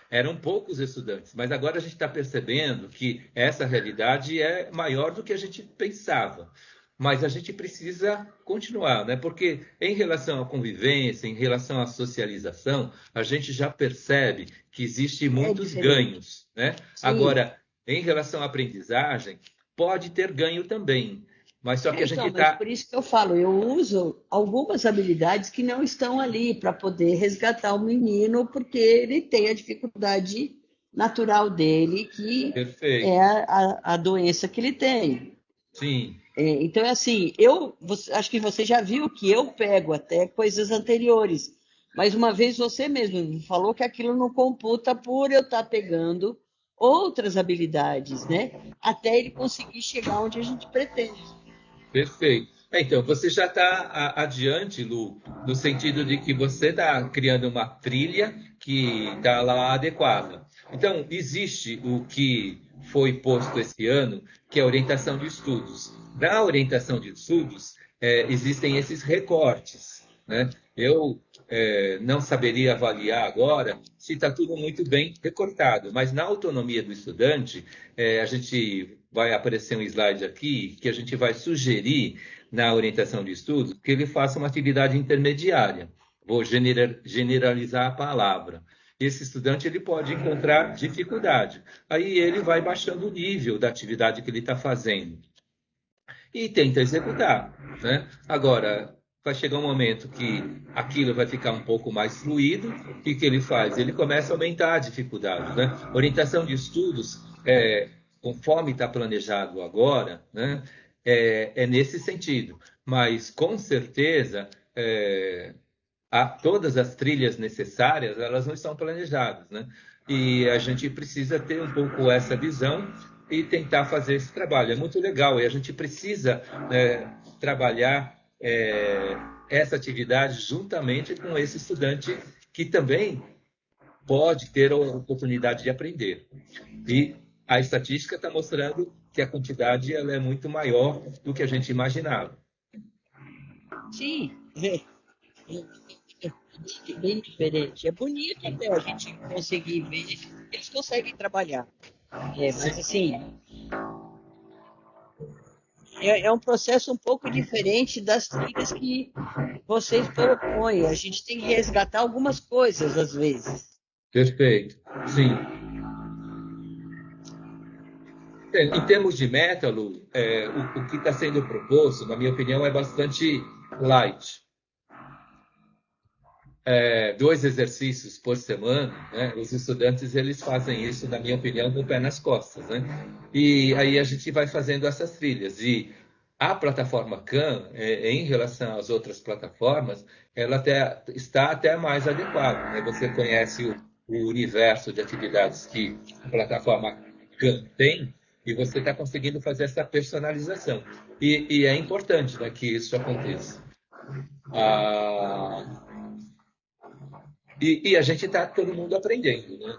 eram poucos estudantes, mas agora a gente está percebendo que essa realidade é maior do que a gente pensava. Mas a gente precisa continuar, né? Porque em relação à convivência, em relação à socialização, a gente já percebe que existem muitos ganhos, né? Agora, em relação à aprendizagem, pode ter ganho também. Mas só que a gente está... Por isso que eu falo, eu uso algumas habilidades que não estão ali para poder resgatar o menino, porque ele tem a dificuldade natural dele, que Perfeito. é a doença que ele tem. Sim. Então, assim, acho que você já viu que eu pego até coisas anteriores, mas uma vez você mesmo falou que aquilo não computa por eu estar pegando outras habilidades, né? Até ele conseguir chegar onde a gente pretende. Perfeito. Então, você já está adiante, Lu, no sentido de que você está criando uma trilha que está lá adequada. Então, existe o que foi posto esse ano, que é a orientação de estudos. Na orientação de estudos, existem esses recortes, né? Eu não saberia avaliar agora se está tudo muito bem recortado, mas na autonomia do estudante, a gente vai aparecer um slide aqui que a gente vai sugerir na orientação de estudos que ele faça uma atividade intermediária. Vou generalizar a palavra. Esse estudante ele pode encontrar dificuldade. Aí ele vai baixando o nível da atividade que ele está fazendo e tenta executar, né? Agora, vai chegar um momento que aquilo vai ficar um pouco mais fluido. O que ele faz? Ele começa a aumentar a dificuldade, né? Orientação de estudos, conforme está planejado agora, né? é nesse sentido. Mas, com certeza, todas as trilhas necessárias, elas não estão planejadas, né? E a gente precisa ter um pouco essa visão e tentar fazer esse trabalho. É muito legal e a gente precisa trabalhar essa atividade juntamente com esse estudante que também pode ter a oportunidade de aprender. E a estatística está mostrando que a quantidade ela é muito maior do que a gente imaginava. Sim, bem diferente. É bonito até a gente conseguir ver. Eles conseguem trabalhar. Mas assim, é um processo um pouco diferente das trilhas que vocês propõem. A gente tem que resgatar algumas coisas às vezes. Perfeito, sim. Em termos de método, o que está sendo proposto, na minha opinião, é bastante light. 2 exercícios por semana, né? Os estudantes eles fazem isso, na minha opinião, com o pé nas costas, né? E aí a gente vai fazendo essas trilhas. E a plataforma Khan, em relação às outras plataformas, ela está até mais adequada, né? Você conhece o universo de atividades que a plataforma Khan tem e você está conseguindo fazer essa personalização. E é importante, né, que isso aconteça. E a gente está todo mundo aprendendo, né?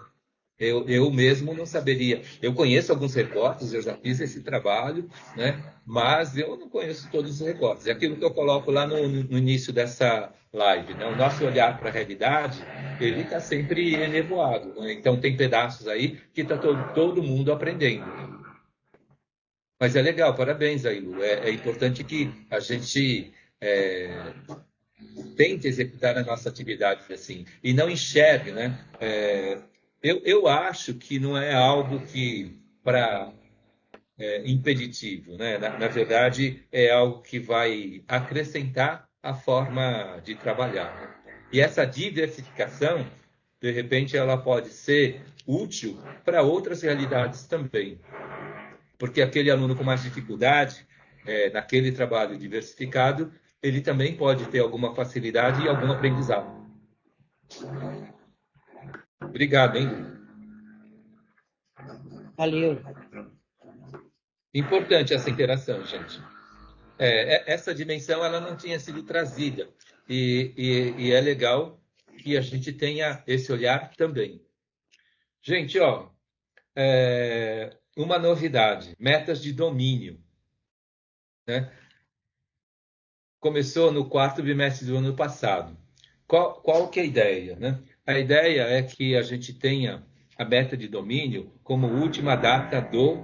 Eu mesmo não saberia. Eu conheço alguns recortes, eu já fiz esse trabalho, né? Mas eu não conheço todos os recortes. É aquilo que eu coloco lá no início dessa live, né? O nosso olhar para a realidade, ele está sempre enevoado, né? Então tem pedaços aí que está todo mundo aprendendo. Mas é legal, parabéns aí, Lu. É importante que a gente tente executar a nossa atividade assim e não enxergue, né? Eu acho que não é algo que para impeditivo, né? Na verdade, é algo que vai acrescentar a forma de trabalhar, né? E essa diversificação, de repente, ela pode ser útil para outras realidades também, porque aquele aluno com mais dificuldade, naquele trabalho diversificado, ele também pode ter alguma facilidade e algum aprendizado. Obrigado, hein? Valeu. Importante essa interação, gente. Essa dimensão ela não tinha sido trazida e é legal que a gente tenha esse olhar também. Gente, uma novidade, metas de domínio, né? Começou no 4º bimestre do ano passado. Qual que é a ideia, né? A ideia é que a gente tenha a meta de domínio como última data do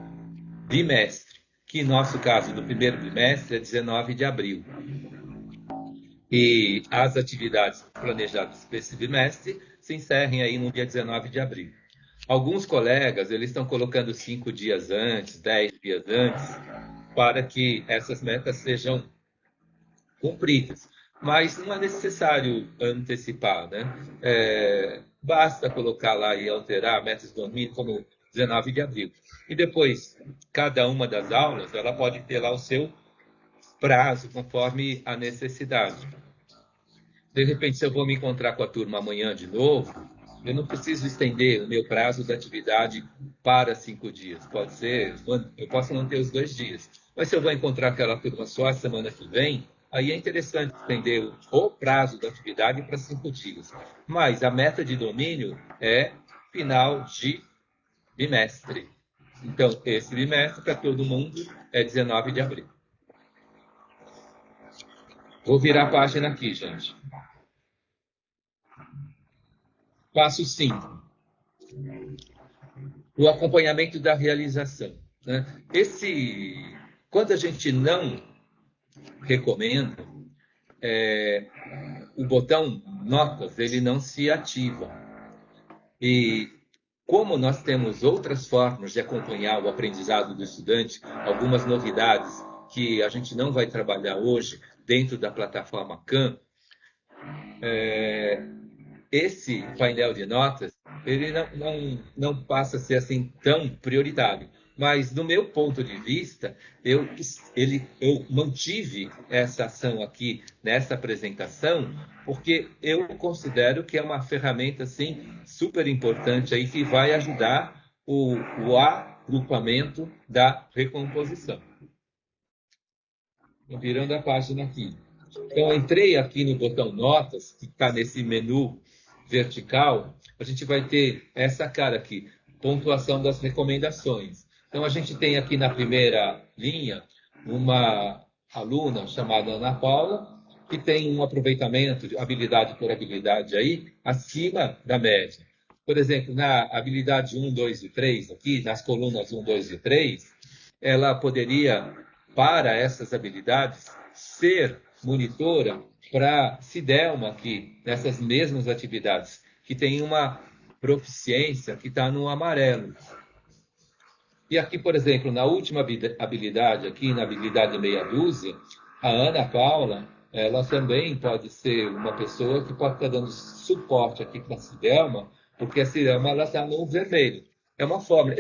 bimestre, que em nosso caso, do 1º bimestre, é 19 de abril. E as atividades planejadas para esse bimestre se encerrem aí no dia 19 de abril. Alguns colegas, eles estão colocando 5 dias antes, 10 dias antes, para que essas metas sejam cumpridas. Mas não é necessário antecipar, né? Basta colocar lá e alterar metas de domínio como 19 de abril. E depois, cada uma das aulas, ela pode ter lá o seu prazo, conforme a necessidade. De repente, se eu vou me encontrar com a turma amanhã de novo, eu não preciso estender o meu prazo da atividade para 5 dias. Pode ser, eu posso não ter os 2 dias. Mas se eu vou encontrar aquela turma só a semana que vem, aí é interessante estender o prazo da atividade para 5 dias. Mas a meta de domínio é final de bimestre. Então, esse bimestre, para todo mundo, é 19 de abril. Vou virar a página aqui, gente. Passo 5. O acompanhamento da realização, né? Quando a gente não recomenda, o botão notas, ele não se ativa. E como nós temos outras formas de acompanhar o aprendizado do estudante, algumas novidades que a gente não vai trabalhar hoje dentro da plataforma Khan, esse painel de notas ele não passa a ser assim tão prioritário. Mas, do meu ponto de vista, eu mantive essa ação aqui nessa apresentação, porque eu considero que é uma ferramenta assim, super importante aí, que vai ajudar o agrupamento da recomposição. Virando a página aqui. Então, eu entrei aqui no botão Notas, que está nesse menu vertical. A gente vai ter essa cara aqui, pontuação das recomendações. Então, a gente tem aqui na primeira linha uma aluna chamada Ana Paula, que tem um aproveitamento de habilidade por habilidade aí acima da média. Por exemplo, na habilidade 1, 2 e 3, aqui, nas colunas 1, 2 e 3, ela poderia, para essas habilidades, ser monitora para Cidelma aqui, nessas mesmas atividades, que tem uma proficiência que está no amarelo. E aqui, por exemplo, na última habilidade, aqui na habilidade meia dúzia, a Ana Paula, ela também pode ser uma pessoa que pode estar dando suporte aqui para a Cidelma, porque a Cidelma está no vermelho. É uma forma.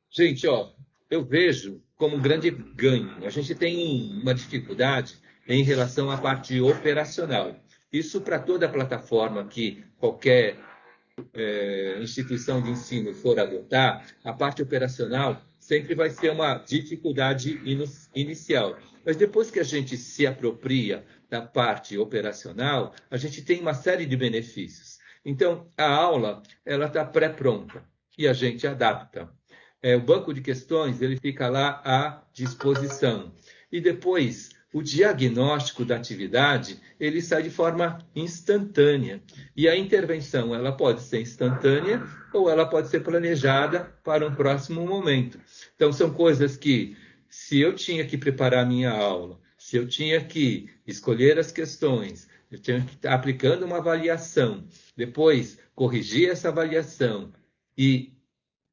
Gente, eu vejo como um grande ganho. A gente tem uma dificuldade em relação à parte operacional. Isso para toda a plataforma que qualquer instituição de ensino for adotar, a parte operacional sempre vai ser uma dificuldade inicial. Mas depois que a gente se apropria da parte operacional, a gente tem uma série de benefícios. Então, a aula ela está pré-pronta e a gente adapta. O banco de questões ele fica lá à disposição. E depois, o diagnóstico da atividade ele sai de forma instantânea. E a intervenção ela pode ser instantânea ou ela pode ser planejada para um próximo momento. Então, são coisas que, se eu tinha que preparar a minha aula, se eu tinha que escolher as questões, eu tinha que estar aplicando uma avaliação, depois corrigir essa avaliação e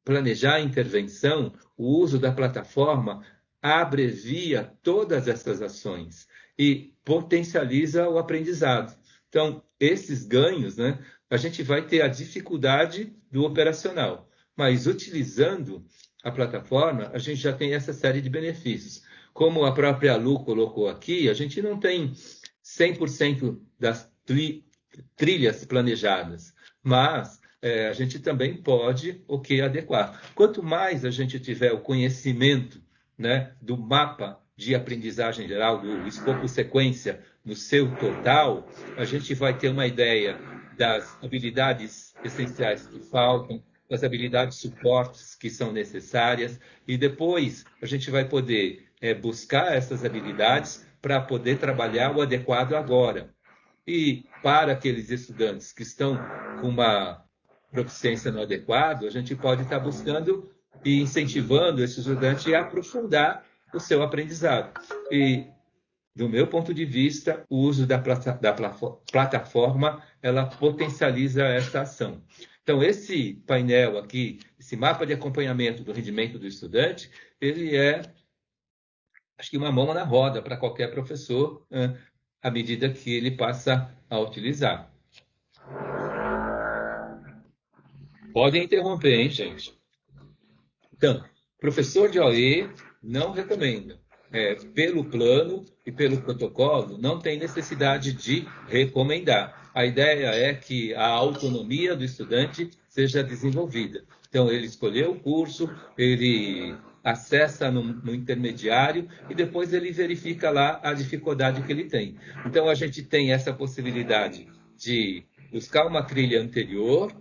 planejar a intervenção, o uso da plataforma abrevia todas essas ações e potencializa o aprendizado. Então, esses ganhos, né, a gente vai ter a dificuldade do operacional, mas utilizando a plataforma, a gente já tem essa série de benefícios. Como a própria Lu colocou aqui, a gente não tem 100% das trilhas planejadas, mas a gente também pode adequar. Quanto mais a gente tiver o conhecimento, né, do mapa de aprendizagem geral, do escopo sequência no seu total, a gente vai ter uma ideia das habilidades essenciais que faltam, das habilidades suportes que são necessárias, e depois a gente vai poder buscar essas habilidades para poder trabalhar o adequado agora. E para aqueles estudantes que estão com uma proficiência no adequado, a gente pode estar buscando e incentivando esse estudante a aprofundar o seu aprendizado. E, do meu ponto de vista, o uso da plataforma, ela potencializa essa ação. Então, esse painel aqui, esse mapa de acompanhamento do rendimento do estudante, ele acho que uma mão na roda para qualquer professor, à medida que ele passa a utilizar. Podem interromper, hein, gente? Então, professor de OE não recomenda. Pelo plano e pelo protocolo, não tem necessidade de recomendar. A ideia é que a autonomia do estudante seja desenvolvida. Então, ele escolheu o curso, ele acessa no intermediário e depois ele verifica lá a dificuldade que ele tem. Então, a gente tem essa possibilidade de buscar uma trilha anterior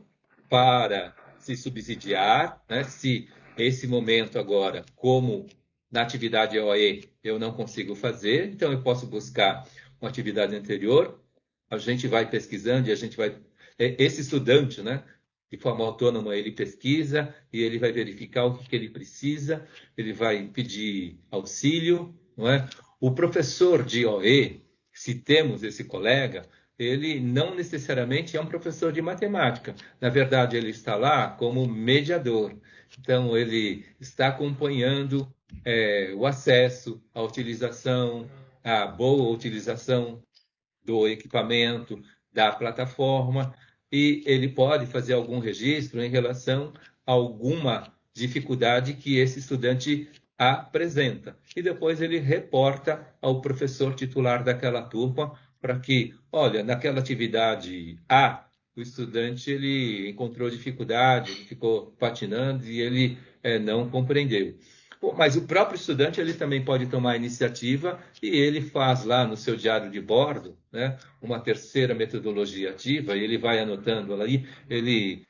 para se subsidiar, né? Se esse momento agora, como na atividade OE, eu não consigo fazer, então eu posso buscar uma atividade anterior, a gente vai pesquisando e a gente vai... Esse estudante, né, de forma autônoma, ele pesquisa e ele vai verificar o que ele precisa, ele vai pedir auxílio, não é? O professor de OE, se temos esse colega, ele não necessariamente é um professor de matemática. Na verdade, ele está lá como mediador. Então, ele está acompanhando o acesso, a utilização, a boa utilização do equipamento, da plataforma, e ele pode fazer algum registro em relação a alguma dificuldade que esse estudante apresenta. E depois ele reporta ao professor titular daquela turma para que, olha, naquela atividade A, o estudante ele encontrou dificuldade, ele ficou patinando e ele não compreendeu. Bom, mas o próprio estudante ele também pode tomar a iniciativa e ele faz lá no seu diário de bordo, né, uma terceira metodologia ativa, e ele vai anotando ali, ele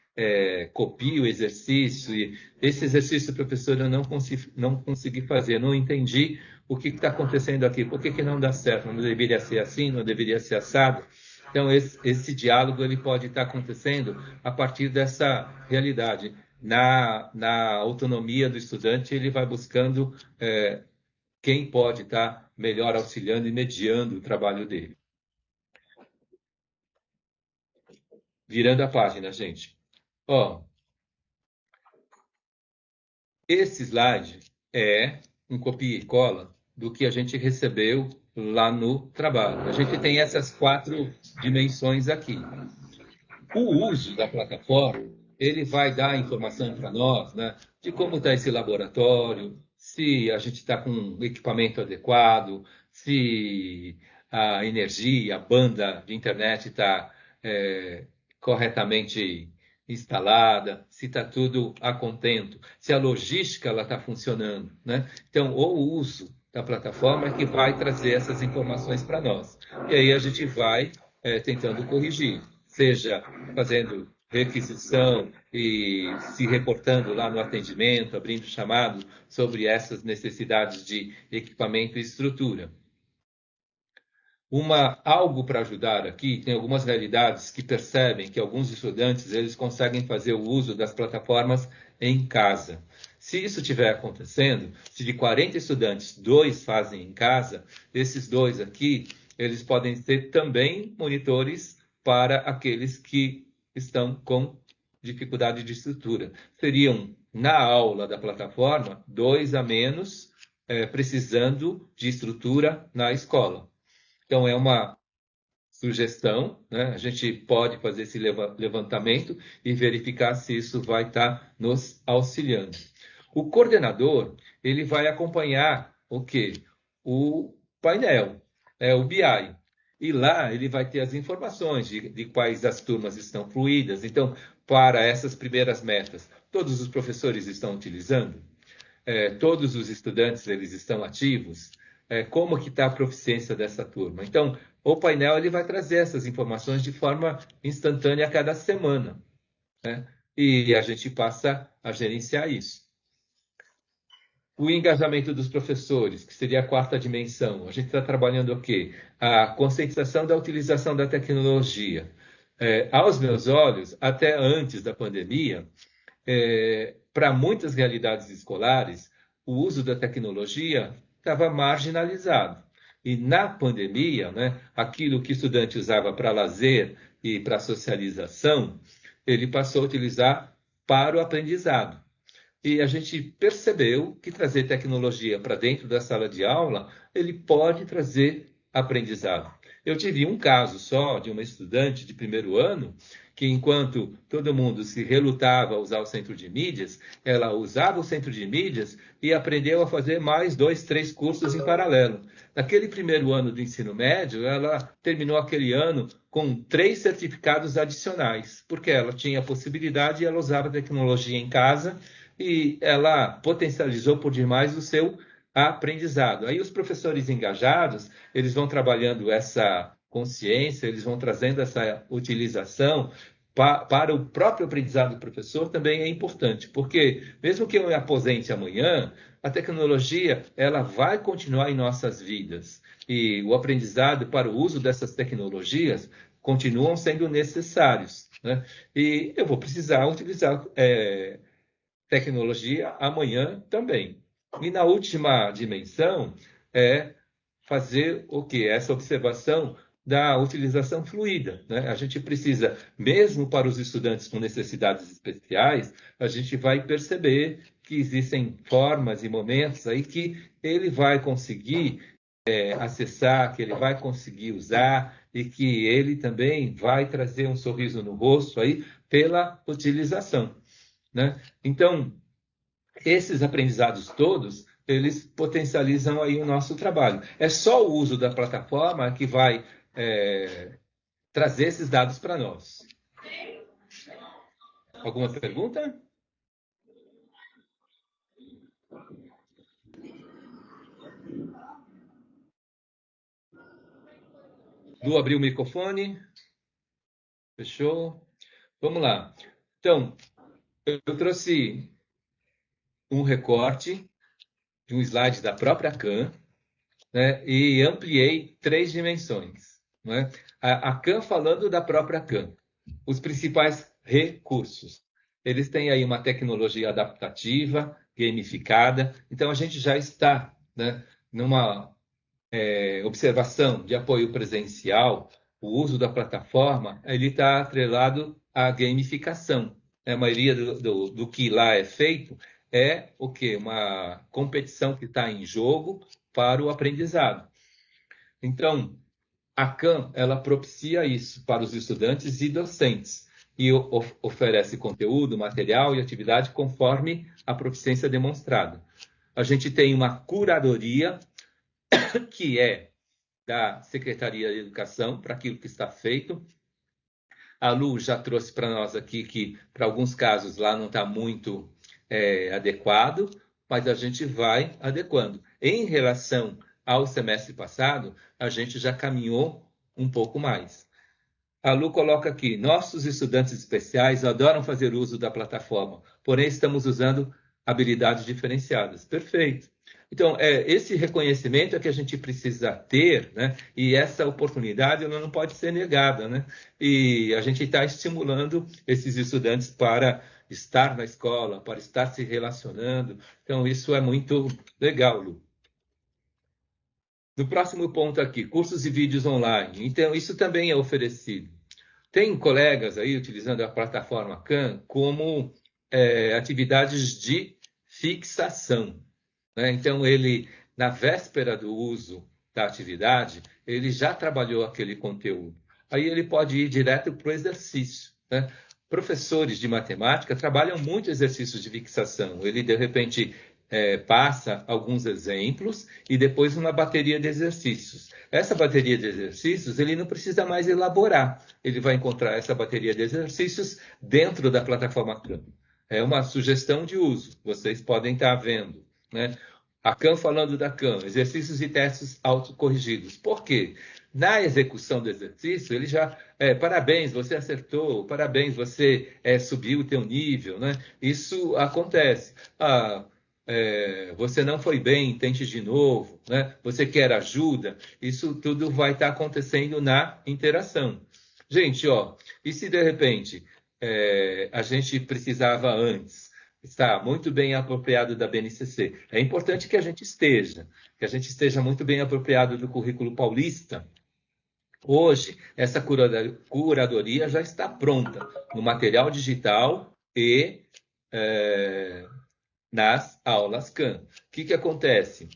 copia o exercício, e esse exercício, professor, eu não consegui fazer, não entendi o que está acontecendo aqui, por que não dá certo, não deveria ser assim, não deveria ser assado. Então, esse diálogo ele pode estar acontecendo a partir dessa realidade. Na autonomia do estudante, ele vai buscando quem pode estar melhor auxiliando e mediando o trabalho dele. Virando a página, gente. Esse slide é um copia e cola do que a gente recebeu lá no trabalho. A gente tem essas 4 dimensões aqui. O uso da plataforma, ele vai dar informação para nós, né, de como está esse laboratório, se a gente está com um equipamento adequado, se a energia, a banda de internet está corretamente instalada, se está tudo a contento, se a logística está funcionando, né? Então, o uso da plataforma é que vai trazer essas informações para nós. E aí a gente vai tentando corrigir, seja fazendo requisição e se reportando lá no atendimento, abrindo chamado sobre essas necessidades de equipamento e estrutura. Algo para ajudar aqui, tem algumas realidades que percebem que alguns estudantes eles conseguem fazer o uso das plataformas em casa. Se isso estiver acontecendo, se de 40 estudantes, 2 fazem em casa, esses 2 aqui, eles podem ser também monitores para aqueles que estão com dificuldade de estrutura. Seriam, na aula da plataforma, 2 a menos precisando de estrutura na escola. Então, é uma sugestão, né? A gente pode fazer esse levantamento e verificar se isso vai estar nos auxiliando. O coordenador, ele vai acompanhar o quê? O painel, o BI. E lá ele vai ter as informações de quais as turmas estão fluídas. Então, para essas primeiras metas, todos os professores estão utilizando? Todos os estudantes eles estão ativos? Como que está a proficiência dessa turma? Então, o painel ele vai trazer essas informações de forma instantânea a cada semana, né? E a gente passa a gerenciar isso. O engajamento dos professores, que seria a 4ª dimensão. A gente está trabalhando o quê? A conscientização da utilização da tecnologia. Aos meus olhos, até antes da pandemia, para muitas realidades escolares, o uso da tecnologia estava marginalizado. E na pandemia, né, aquilo que o estudante usava para lazer e para socialização, ele passou a utilizar para o aprendizado. E a gente percebeu que trazer tecnologia para dentro da sala de aula, ele pode trazer aprendizado. Eu tive um caso só de uma estudante de primeiro ano, que enquanto todo mundo se relutava a usar o centro de mídias, ela usava o centro de mídias e aprendeu a fazer mais 2, 3 cursos em paralelo. Naquele primeiro ano do ensino médio, ela terminou aquele ano com 3 certificados adicionais, porque ela tinha a possibilidade e ela usava a tecnologia em casa e ela potencializou por demais o seu aprendizado. Aí os professores engajados, eles vão trabalhando essa consciência, eles vão trazendo essa utilização para o próprio aprendizado do professor também é importante, porque mesmo que eu me aposente amanhã, a tecnologia ela vai continuar em nossas vidas e o aprendizado para o uso dessas tecnologias continuam sendo necessários, né? E eu vou precisar utilizar tecnologia amanhã também. E na última dimensão é fazer o quê? Essa observação da utilização fluida, né? A gente precisa, mesmo para os estudantes com necessidades especiais, a gente vai perceber que existem formas e momentos aí que ele vai conseguir acessar, que ele vai conseguir usar e que ele também vai trazer um sorriso no rosto aí pela utilização, né? Então, esses aprendizados todos, eles potencializam aí o nosso trabalho. É só o uso da plataforma que vai trazer esses dados para nós. Alguma pergunta? Lu abriu o microfone. Fechou? Vamos lá. Então, eu trouxe um recorte de um slide da própria CAM, né, e ampliei 3 dimensões. Né? A CAM falando da própria CAM. Os principais recursos. Eles têm aí uma tecnologia adaptativa, gamificada. Então, a gente já está, né, numa observação de apoio presencial. O uso da plataforma ele está atrelado à gamificação. A maioria do que lá é feito é o quê? Uma competição que está em jogo para o aprendizado. Então, a CAM ela propicia isso para os estudantes e docentes e oferece conteúdo, material e atividade conforme a proficiência demonstrada. A gente tem uma curadoria que é da Secretaria de Educação para aquilo que está feito. A Lu já trouxe para nós aqui que, para alguns casos, lá não está muito adequado, mas a gente vai adequando. Em relação ao semestre passado, a gente já caminhou um pouco mais. A Lu coloca aqui, nossos estudantes especiais adoram fazer uso da plataforma, porém estamos usando habilidades diferenciadas. Perfeito. Então, esse reconhecimento é que a gente precisa ter, né? E essa oportunidade ela não pode ser negada, né? E a gente está estimulando esses estudantes para estar na escola, para estar se relacionando. Então, isso é muito legal, Lu. No próximo ponto aqui, cursos e vídeos online. Então, isso também é oferecido. Tem colegas aí utilizando a plataforma CAM como atividades de fixação. Né? Então, ele, na véspera do uso da atividade, ele já trabalhou aquele conteúdo. Aí ele pode ir direto para o exercício. Né? Professores de matemática trabalham muito exercícios de fixação. Ele, de repente, passa alguns exemplos e depois uma bateria de exercícios. Essa bateria de exercícios, ele não precisa mais elaborar. Ele vai encontrar essa bateria de exercícios dentro da plataforma CAM. É uma sugestão de uso, vocês podem estar vendo. Né? A CAM falando da CAM, exercícios e testes autocorrigidos. Por quê? Na execução do exercício, ele já... parabéns, você acertou, parabéns, você subiu o teu nível. Né? Isso acontece. Você não foi bem, tente de novo, né? Você quer ajuda, isso tudo vai estar acontecendo na interação. Gente, e se de repente a gente precisava antes estar muito bem apropriado da BNCC? É importante que a gente esteja muito bem apropriado do currículo paulista. Hoje, essa curadoria já está pronta no material digital e nas aulas CAM. O que acontece?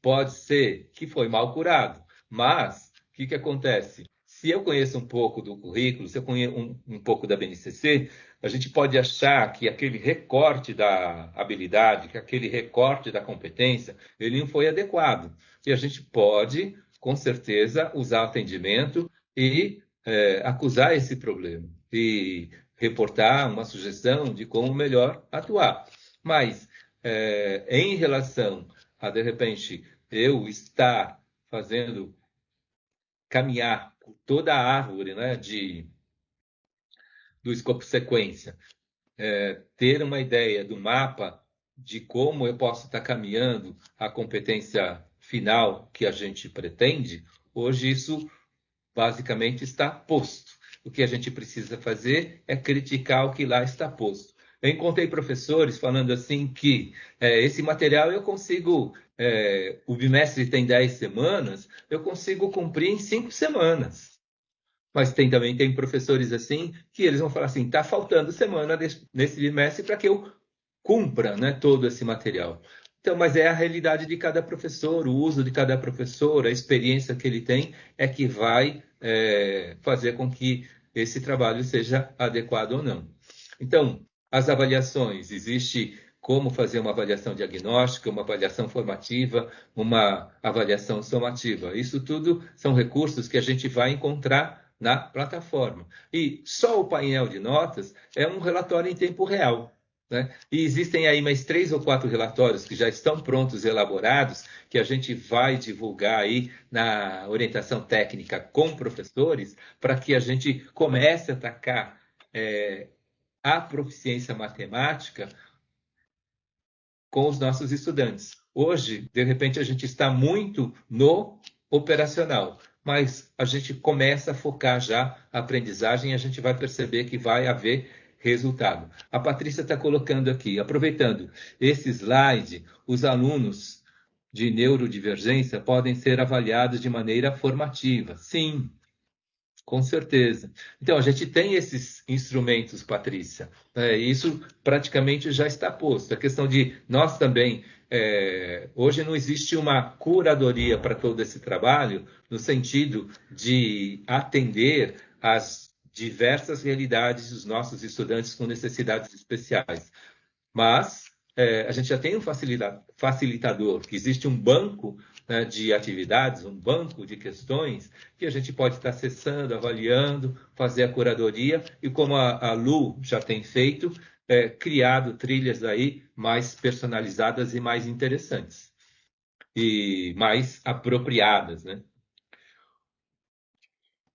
Pode ser que foi mal curado, mas o que acontece? Se eu conheço um pouco do currículo, se eu conheço um pouco da BNCC, a gente pode achar que aquele recorte da habilidade, que aquele recorte da competência, ele não foi adequado. E a gente pode, com certeza, usar atendimento e acusar esse problema e reportar uma sugestão de como melhor atuar. Mas, em relação a, de repente, eu estar fazendo caminhar toda a árvore, né, do escopo sequência, ter uma ideia do mapa de como eu posso estar caminhando a competência final que a gente pretende, hoje isso basicamente está posto. O que a gente precisa fazer é criticar o que lá está posto. Eu encontrei professores falando assim que esse material eu consigo, o bimestre tem 10 semanas, eu consigo cumprir em 5 semanas. Mas também tem professores assim que eles vão falar assim, está faltando semana nesse bimestre para que eu cumpra, né, todo esse material. Então, mas é a realidade de cada professor, o uso de cada professor, a experiência que ele tem é que vai fazer com que esse trabalho seja adequado ou não. Então, as avaliações, existe como fazer uma avaliação diagnóstica, uma avaliação formativa, uma avaliação somativa. Isso tudo são recursos que a gente vai encontrar na plataforma. E só o painel de notas é um relatório em tempo real, né? E existem aí mais 3 ou 4 relatórios que já estão prontos e elaborados, que a gente vai divulgar aí na orientação técnica com professores, para que a gente comece a atacar a proficiência matemática com os nossos estudantes. Hoje, de repente, a gente está muito no operacional, mas a gente começa a focar já a aprendizagem e a gente vai perceber que vai haver resultado. A Patrícia está colocando aqui, aproveitando esse slide, os alunos de neurodivergência podem ser avaliados de maneira formativa. Sim, com certeza. Então, a gente tem esses instrumentos, Patrícia. Isso praticamente já está posto. A questão de nós também, hoje não existe uma curadoria para todo esse trabalho, no sentido de atender às diversas realidades dos nossos estudantes com necessidades especiais. Mas a gente já tem um facilitador, que existe um banco, né, de atividades, um banco de questões, que a gente pode estar acessando, avaliando, fazer a curadoria, e como a Lu já tem feito, criado trilhas aí mais personalizadas e mais interessantes, e mais apropriadas, né?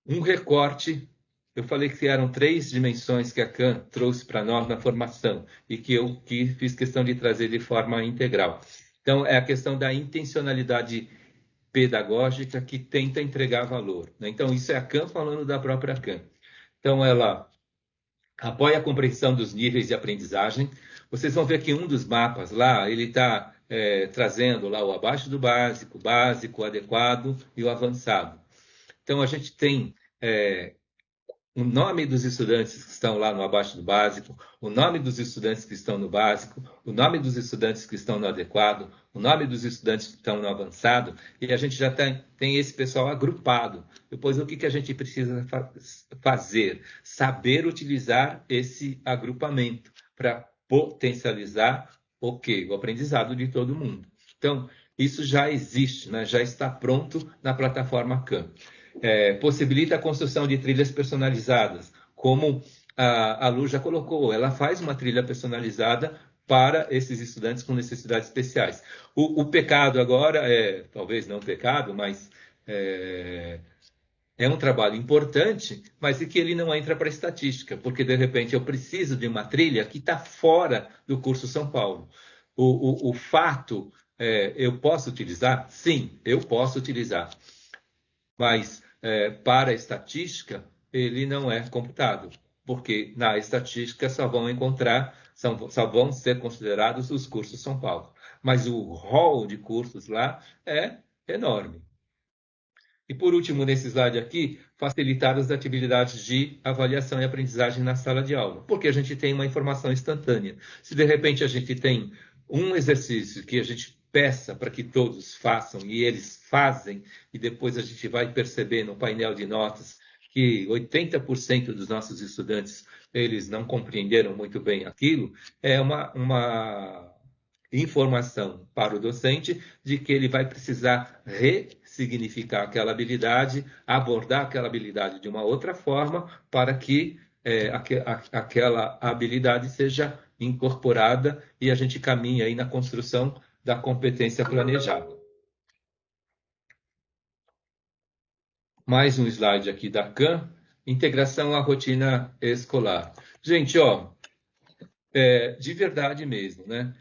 Um recorte. Eu falei que eram 3 dimensões que a CAM trouxe para nós na formação e que eu fiz questão de trazer de forma integral. Então, é a questão da intencionalidade pedagógica que tenta entregar valor, né? Então, isso é a CAM falando da própria CAM. Então, ela apoia a compreensão dos níveis de aprendizagem. Vocês vão ver que um dos mapas lá, ele está trazendo lá o abaixo do básico, o adequado e o avançado. Então, a gente tem o nome dos estudantes que estão lá no abaixo do básico, o nome dos estudantes que estão no básico, o nome dos estudantes que estão no adequado, o nome dos estudantes que estão no avançado, e a gente já tem esse pessoal agrupado. Depois, o que a gente precisa fazer? Saber utilizar esse agrupamento para potencializar o quê? O aprendizado de todo mundo. Então, isso já existe, né? Já está pronto na plataforma CAM. Possibilita a construção de trilhas personalizadas, como a Lu já colocou, ela faz uma trilha personalizada para esses estudantes com necessidades especiais. O pecado agora talvez não pecado, mas é um trabalho importante, mas que ele não entra para a estatística, porque de repente eu preciso de uma trilha que está fora do curso São Paulo. O fato, eu posso utilizar? Sim, eu posso utilizar. Mas para a estatística, ele não é computado, porque na estatística só vão ser considerados os cursos São Paulo. Mas o rol de cursos lá é enorme. E por último, nesse slide aqui, facilitar as atividades de avaliação e aprendizagem na sala de aula, porque a gente tem uma informação instantânea. Se de repente a gente tem um exercício que a gente peça para que todos façam e eles fazem, e depois a gente vai perceber no painel de notas que 80% dos nossos estudantes eles não compreenderam muito bem aquilo, é uma informação para o docente de que ele vai precisar ressignificar aquela habilidade, abordar aquela habilidade de uma outra forma para que aquela habilidade seja incorporada e a gente caminha aí na construção da competência planejada. Mais um slide aqui da CAM, integração à rotina escolar. Gente, de verdade mesmo, né?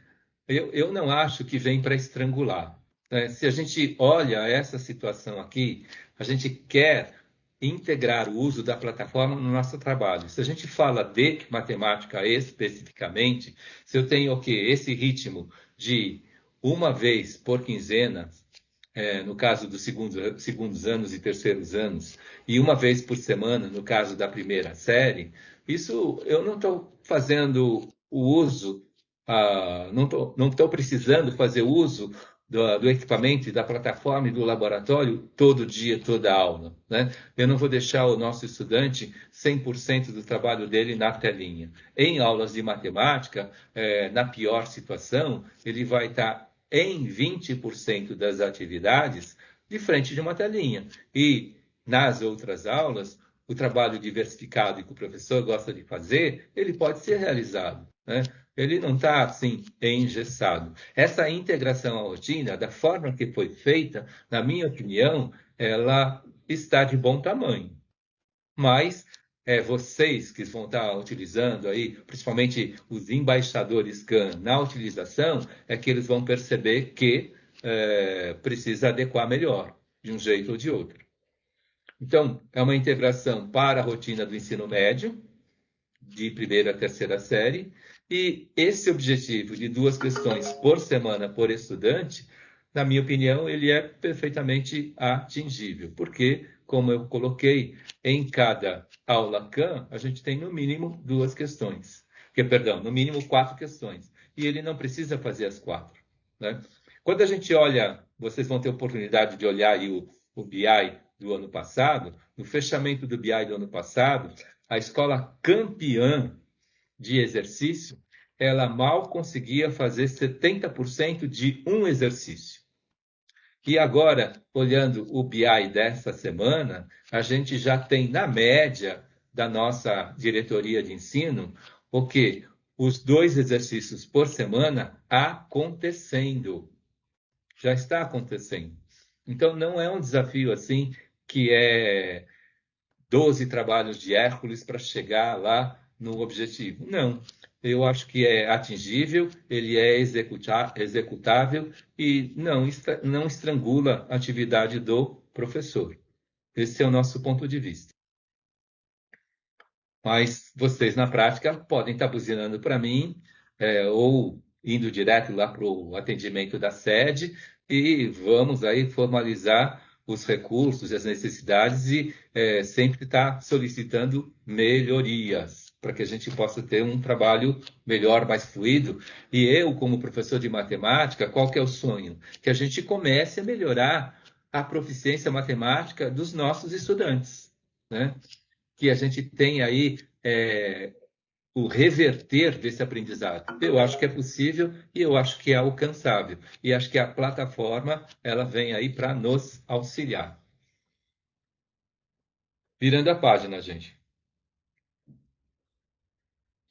Eu não acho que vem para estrangular, né? Se a gente olha essa situação aqui, a gente quer integrar o uso da plataforma no nosso trabalho. Se a gente fala de matemática especificamente, se eu tenho esse ritmo de uma vez por quinzena, no caso dos segundos anos e terceiros anos, e uma vez por semana, no caso da primeira série, isso eu não estou fazendo o uso, não estou precisando fazer uso do equipamento, e da plataforma e do laboratório todo dia, toda aula, né? Eu não vou deixar o nosso estudante 100% do trabalho dele na telinha. Em aulas de matemática, na pior situação, ele vai estar em 20% das atividades de frente de uma telinha. E nas outras aulas, o trabalho diversificado que o professor gosta de fazer, ele pode ser realizado, né? Ele não está, assim, engessado. Essa integração à rotina, da forma que foi feita, na minha opinião, ela está de bom tamanho. Mas vocês que vão estar utilizando aí, principalmente os embaixadores CAN na utilização, é que eles vão perceber que precisa adequar melhor, de um jeito ou de outro. Então, é uma integração para a rotina do ensino médio, de primeira a terceira série, e esse objetivo de 2 questões por semana por estudante, na minha opinião, ele é perfeitamente atingível, porque, como eu coloquei, em cada aula CAN, a gente tem no mínimo 2 questões, no mínimo 4 questões, e ele não precisa fazer as 4, né? Quando a gente olha, vocês vão ter oportunidade de olhar aí o BI do ano passado, no fechamento do BI do ano passado, a escola campeã de exercício, ela mal conseguia fazer 70% de um exercício. E agora, olhando o BI dessa semana, a gente já tem, na média da nossa diretoria de ensino, o quê? Os 2 exercícios por semana acontecendo. Já está acontecendo. Então, não é um desafio assim que é 12 trabalhos de Hércules para chegar lá no objetivo. Não, eu acho que é atingível, ele é executável e não estrangula a atividade do professor. Esse é o nosso ponto de vista. Mas vocês, na prática, podem estar buzinando para mim ou indo direto lá para o atendimento da sede e vamos aí formalizar os recursos e as necessidades e sempre estar solicitando melhorias para que a gente possa ter um trabalho melhor, mais fluido. E eu, como professor de matemática, qual que é o sonho? Que a gente comece a melhorar a proficiência matemática dos nossos estudantes, né? Que a gente tenha aí o reverter desse aprendizado. Eu acho que é possível e eu acho que é alcançável. E acho que a plataforma ela vem aí para nos auxiliar. Virando a página, gente.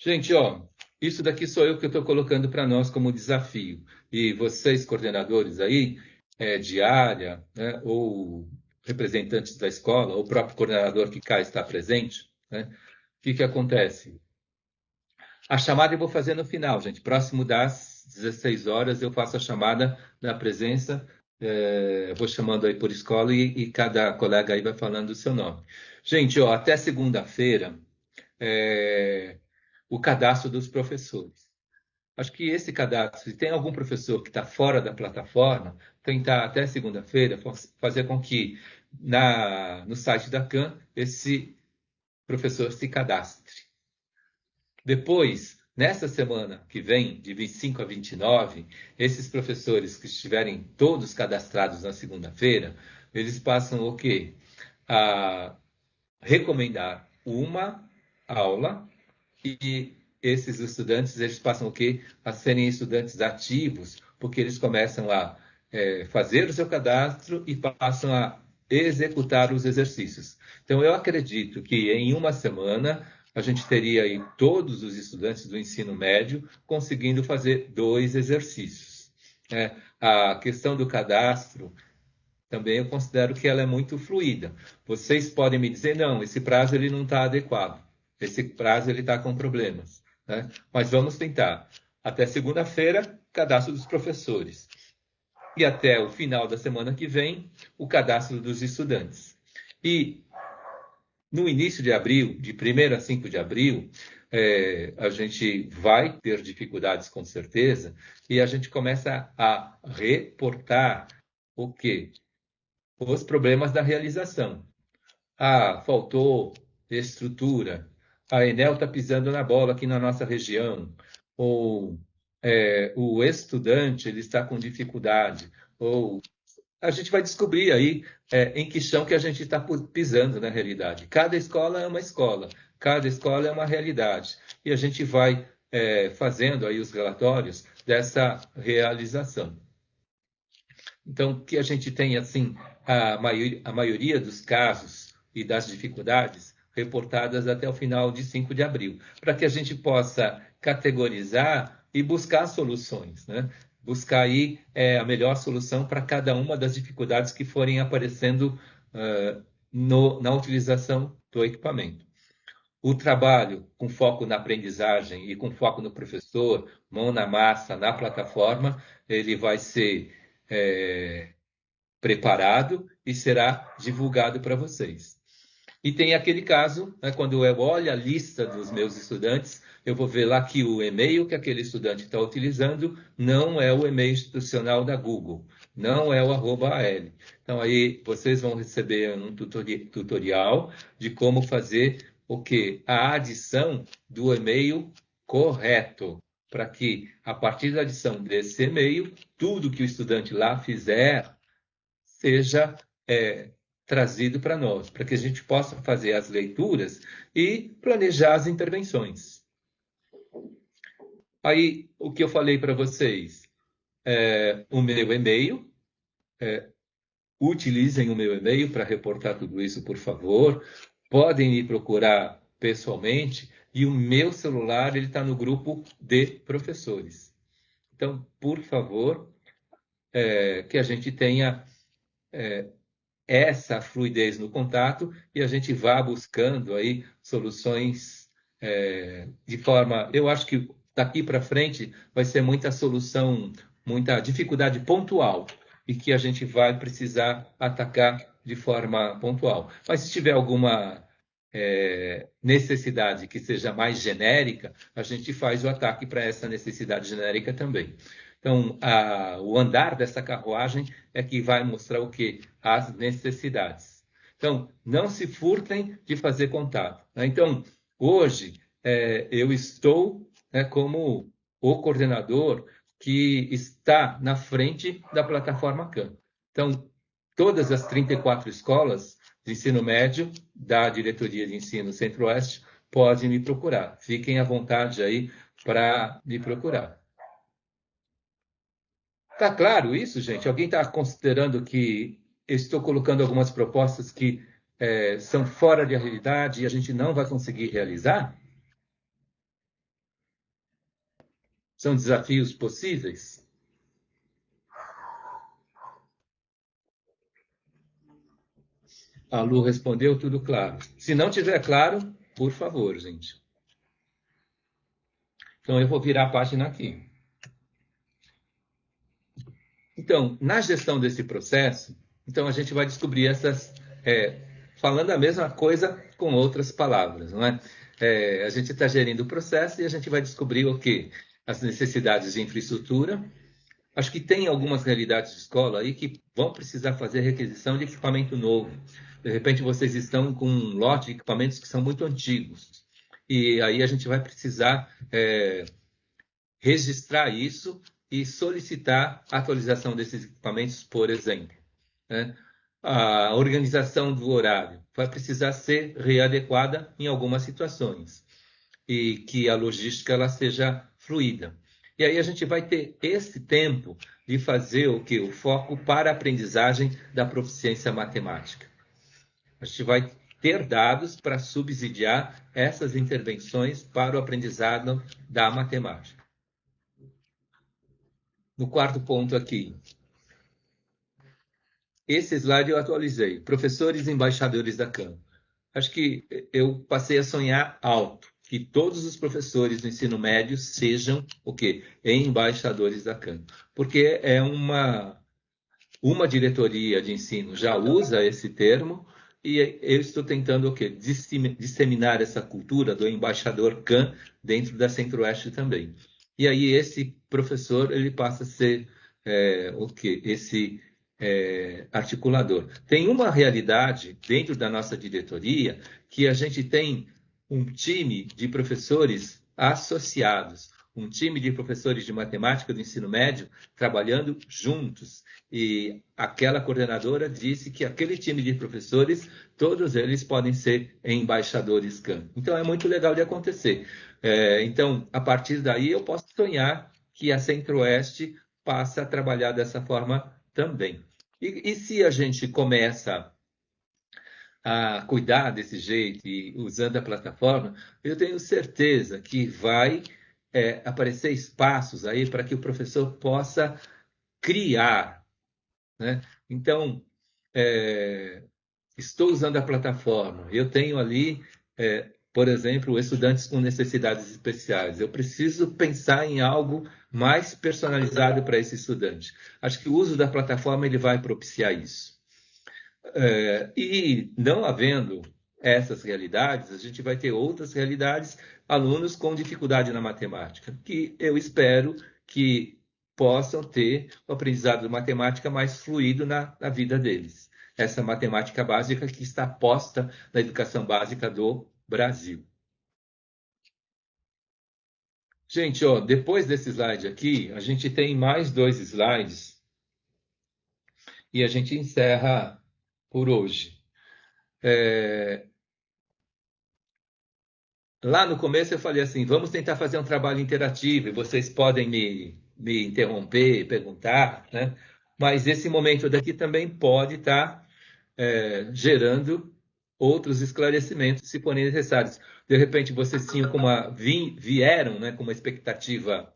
Gente, ó, isso daqui sou eu que estou colocando para nós como desafio. E vocês, coordenadores aí, de área, né, ou representantes da escola, ou o próprio coordenador que cá está presente, né, o que acontece? A chamada eu vou fazer no final, gente. Próximo das 16 horas eu faço a chamada da presença. Eu vou chamando aí por escola e cada colega aí vai falando o seu nome. Gente, ó, até segunda-feira, o cadastro dos professores. Acho que esse cadastro, se tem algum professor que está fora da plataforma, tentar até segunda-feira fazer com que no site da CAN esse professor se cadastre. Depois, nessa semana que vem, de 25 a 29, esses professores que estiverem todos cadastrados na segunda-feira, eles passam o quê? A recomendar uma aula e esses estudantes, eles passam o quê? A serem estudantes ativos, porque eles começam a fazer o seu cadastro e passam a executar os exercícios. Então, eu acredito que em uma semana a gente teria aí todos os estudantes do ensino médio conseguindo fazer 2 exercícios. A questão do cadastro, também eu considero que ela é muito fluida. Vocês podem me dizer, não, esse prazo ele não está adequado. Esse prazo ele está com problemas, né? Mas vamos tentar. Até segunda-feira, cadastro dos professores. E até o final da semana que vem, o cadastro dos estudantes. E no início de abril, de 1º a 5 de abril, a gente vai ter dificuldades com certeza, e a gente começa a reportar o quê? Os problemas da realização. Faltou estrutura. A Enel está pisando na bola aqui na nossa região. Ou o estudante ele está com dificuldade. ou a gente vai descobrir aí em que chão que a gente está pisando na realidade. Cada escola é uma escola, cada escola é uma realidade. E a gente vai fazendo aí os relatórios dessa realização. Então, que a gente tem, assim, a maioria dos casos e das dificuldades reportadas até o final de 5 de abril, para que a gente possa categorizar e buscar soluções, né? Buscar aí a melhor solução para cada uma das dificuldades que forem aparecendo na utilização do equipamento. O trabalho com foco na aprendizagem e com foco no professor, mão na massa, na plataforma, ele vai ser preparado e será divulgado para vocês. E tem aquele caso, né, quando eu olho a lista dos meus estudantes, eu vou ver lá que o e-mail que aquele estudante está utilizando não é o e-mail institucional da Google, não é o @AL. Então, aí vocês vão receber um tutorial de como fazer o quê? A adição do e-mail correto, para que, a partir da adição desse e-mail, tudo que o estudante lá fizer seja trazido para nós, para que a gente possa fazer as leituras e planejar as intervenções. Aí, o que eu falei para vocês, o meu e-mail, utilizem o meu e-mail para reportar tudo isso, por favor. Podem me procurar pessoalmente e o meu celular ele está no grupo de professores. Então, por favor, que a gente tenha essa fluidez no contato e a gente vá buscando aí soluções de forma... Eu acho que daqui para frente vai ser muita solução, muita dificuldade pontual e que a gente vai precisar atacar de forma pontual. Mas se tiver alguma necessidade que seja mais genérica, a gente faz o ataque para essa necessidade genérica também. Então, o andar dessa carruagem é que vai mostrar o quê? As necessidades. Então, não se furtem de fazer contato. Né? Então, hoje, eu estou como o coordenador que está na frente da plataforma CAM. Então, todas as 34 escolas de ensino médio da Diretoria de Ensino Centro-Oeste podem me procurar. Fiquem à vontade aí para me procurar. Tá claro isso, gente? Alguém está considerando que eu estou colocando algumas propostas que são fora da realidade e a gente não vai conseguir realizar? São desafios possíveis? A Lu respondeu tudo claro. Se não tiver claro, por favor, gente. Então, eu vou virar a página aqui. Então, na gestão desse processo, então a gente vai descobrir essas... falando a mesma coisa com outras palavras, não é? A gente está gerindo o processo e a gente vai descobrir o quê? As necessidades de infraestrutura. Acho que tem algumas realidades de escola aí que vão precisar fazer requisição de equipamento novo. De repente, vocês estão com um lote de equipamentos que são muito antigos. E aí a gente vai precisar registrar isso e solicitar a atualização desses equipamentos, por exemplo. Né? A organização do horário vai precisar ser readequada em algumas situações e que a logística ela seja fluida. E aí a gente vai ter esse tempo de fazer o quê? O foco para a aprendizagem da proficiência matemática. A gente vai ter dados para subsidiar essas intervenções para o aprendizado da matemática. No quarto ponto aqui. Esse slide eu atualizei. Professores e embaixadores da CAM. Acho que eu passei a sonhar alto. Que todos os professores do ensino médio sejam o quê? Embaixadores da CAM. Porque é uma diretoria de ensino já usa esse termo e eu estou tentando o quê? Disseminar essa cultura do embaixador CAM dentro da Centro-Oeste também. E aí esse professor ele passa a ser o quê? Esse articulador. Tem uma realidade dentro da nossa diretoria que a gente tem um time de professores associados, um time de professores de matemática do ensino médio trabalhando juntos. E aquela coordenadora disse que aquele time de professores, todos eles podem ser embaixadores CAN. Então, é muito legal de acontecer. Então, a partir daí, eu posso sonhar que a Centro-Oeste passe a trabalhar dessa forma também. E se a gente começa a cuidar desse jeito e usando a plataforma, eu tenho certeza que vai aparecer espaços aí para que o professor possa criar, né? Então, estou usando a plataforma, eu tenho ali, por exemplo, estudantes com necessidades especiais. Eu preciso pensar em algo mais personalizado para esse estudante. Acho que o uso da plataforma ele vai propiciar isso. E não havendo essas realidades, a gente vai ter outras realidades, alunos com dificuldade na matemática, que eu espero que possam ter o aprendizado de matemática mais fluido na vida deles. Essa matemática básica que está posta na educação básica do Brasil. Gente, depois desse slide aqui, a gente tem mais 2 slides e a gente encerra por hoje. Lá no começo eu falei assim, vamos tentar fazer um trabalho interativo e vocês podem me interromper, perguntar, né? Mas esse momento daqui também pode estar gerando outros esclarecimentos, se forem necessários. De repente, vocês tinham vieram, né, com uma expectativa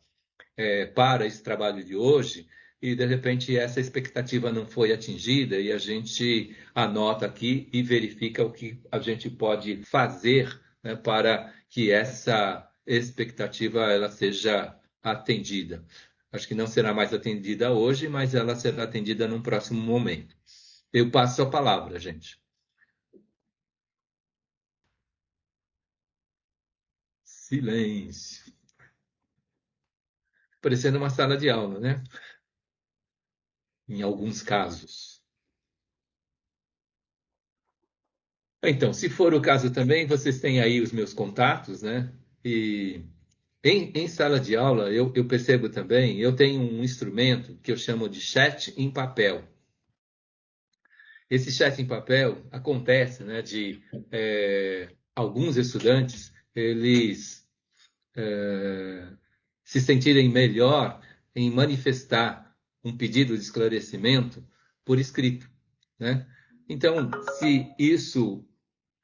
para esse trabalho de hoje, e de repente essa expectativa não foi atingida, e a gente anota aqui e verifica o que a gente pode fazer, né, para que essa expectativa ela seja atendida. Acho que não será mais atendida hoje, mas ela será atendida num próximo momento. Eu passo a palavra, gente. Silêncio. Parecendo uma sala de aula, né? Em alguns casos. Então, se for o caso também, vocês têm aí os meus contatos, né? E em sala de aula, eu percebo também, eu tenho um instrumento que eu chamo de chat em papel. Esse chat em papel acontece, né, de alguns estudantes, eles se sentirem melhor em manifestar um pedido de esclarecimento por escrito, né? Então, se isso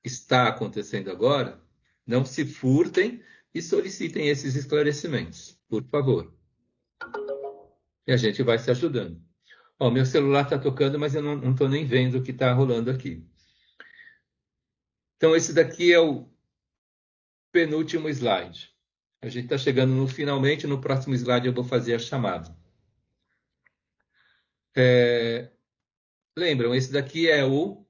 está acontecendo agora, não se furtem e solicitem esses esclarecimentos, por favor. E a gente vai se ajudando. Meu celular está tocando, mas eu não estou nem vendo o que está rolando aqui. Então, esse daqui é o penúltimo slide. A gente está chegando no finalmente, no próximo slide eu vou fazer a chamada. Lembram, esse daqui é o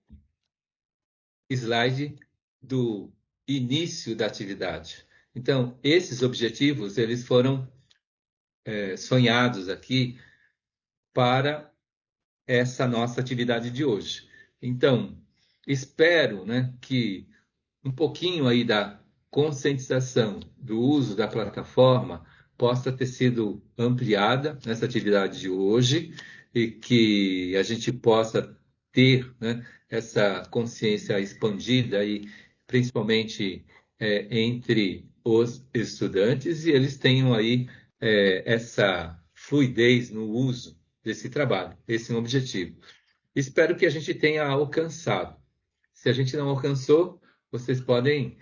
slide do início da atividade. Então, esses objetivos, eles foram sonhados aqui para essa nossa atividade de hoje. Então, espero, né, que um pouquinho aí da conscientização do uso da plataforma possa ter sido ampliada nessa atividade de hoje e que a gente possa ter, né, essa consciência expandida e principalmente entre os estudantes e eles tenham aí essa fluidez no uso desse trabalho. Esse é o objetivo. Espero que a gente tenha alcançado. Se a gente não alcançou, vocês podem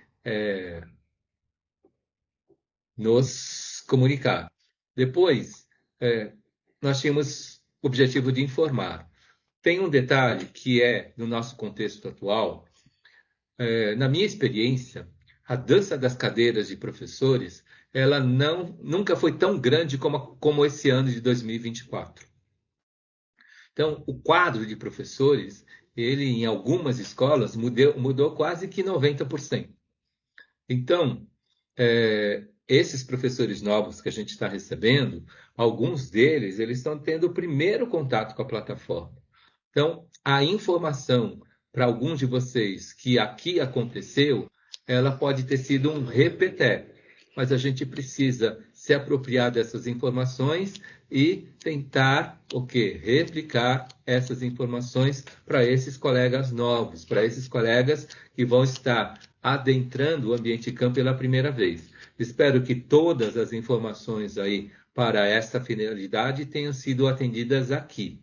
nos comunicar. Depois, nós tínhamos o objetivo de informar. Tem um detalhe que no nosso contexto atual, na minha experiência, a dança das cadeiras de professores, ela nunca foi tão grande como esse ano de 2024. Então, o quadro de professores, ele em algumas escolas mudou quase que 90%. Então, esses professores novos que a gente está recebendo, alguns deles, eles estão tendo o primeiro contato com a plataforma. Então, a informação para alguns de vocês que aqui aconteceu, ela pode ter sido um repeté. mas a gente precisa se apropriar dessas informações e tentar o quê? Replicar essas informações para esses colegas novos, para esses colegas que vão estar adentrando o ambiente campo pela primeira vez. Espero que todas as informações aí para essa finalidade tenham sido atendidas aqui,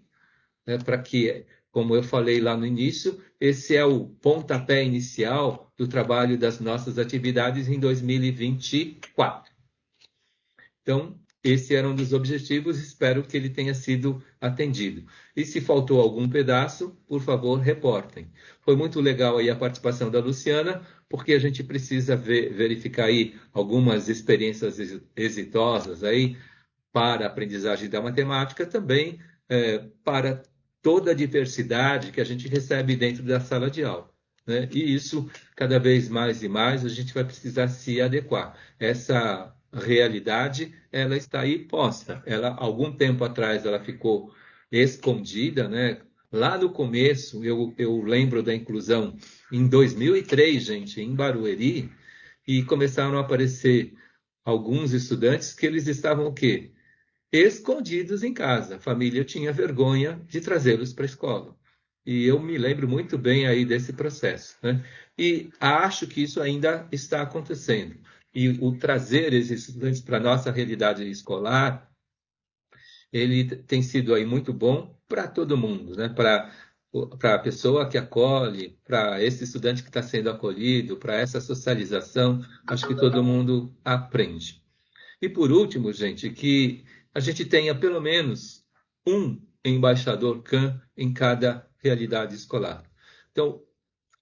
né? Para que, como eu falei lá no início, esse é o pontapé inicial do trabalho das nossas atividades em 2024. Então, esse era um dos objetivos, espero que ele tenha sido atendido. E se faltou algum pedaço, por favor, reportem. Foi muito legal aí a participação da Luciana, porque a gente precisa verificar aí algumas experiências exitosas aí para a aprendizagem da matemática, também para toda a diversidade que a gente recebe dentro da sala de aula, né? E isso, cada vez mais e mais, a gente vai precisar se adequar. Essa realidade, ela está aí posta. Ela, algum tempo atrás, ela ficou escondida, né? Lá no começo, eu lembro da inclusão em 2003, gente, em Barueri, e começaram a aparecer alguns estudantes que eles estavam o quê? Escondidos em casa. A família tinha vergonha de trazê-los para a escola. E eu me lembro muito bem aí desse processo, né? E acho que isso ainda está acontecendo. E o trazer esses estudantes para a nossa realidade escolar, ele tem sido aí muito bom para todo mundo, né? Para a pessoa que acolhe, para esse estudante que está sendo acolhido, para essa socialização, acho que todo mundo aprende. E por último, gente, que a gente tenha pelo menos um embaixador CAN em cada realidade escolar. Então,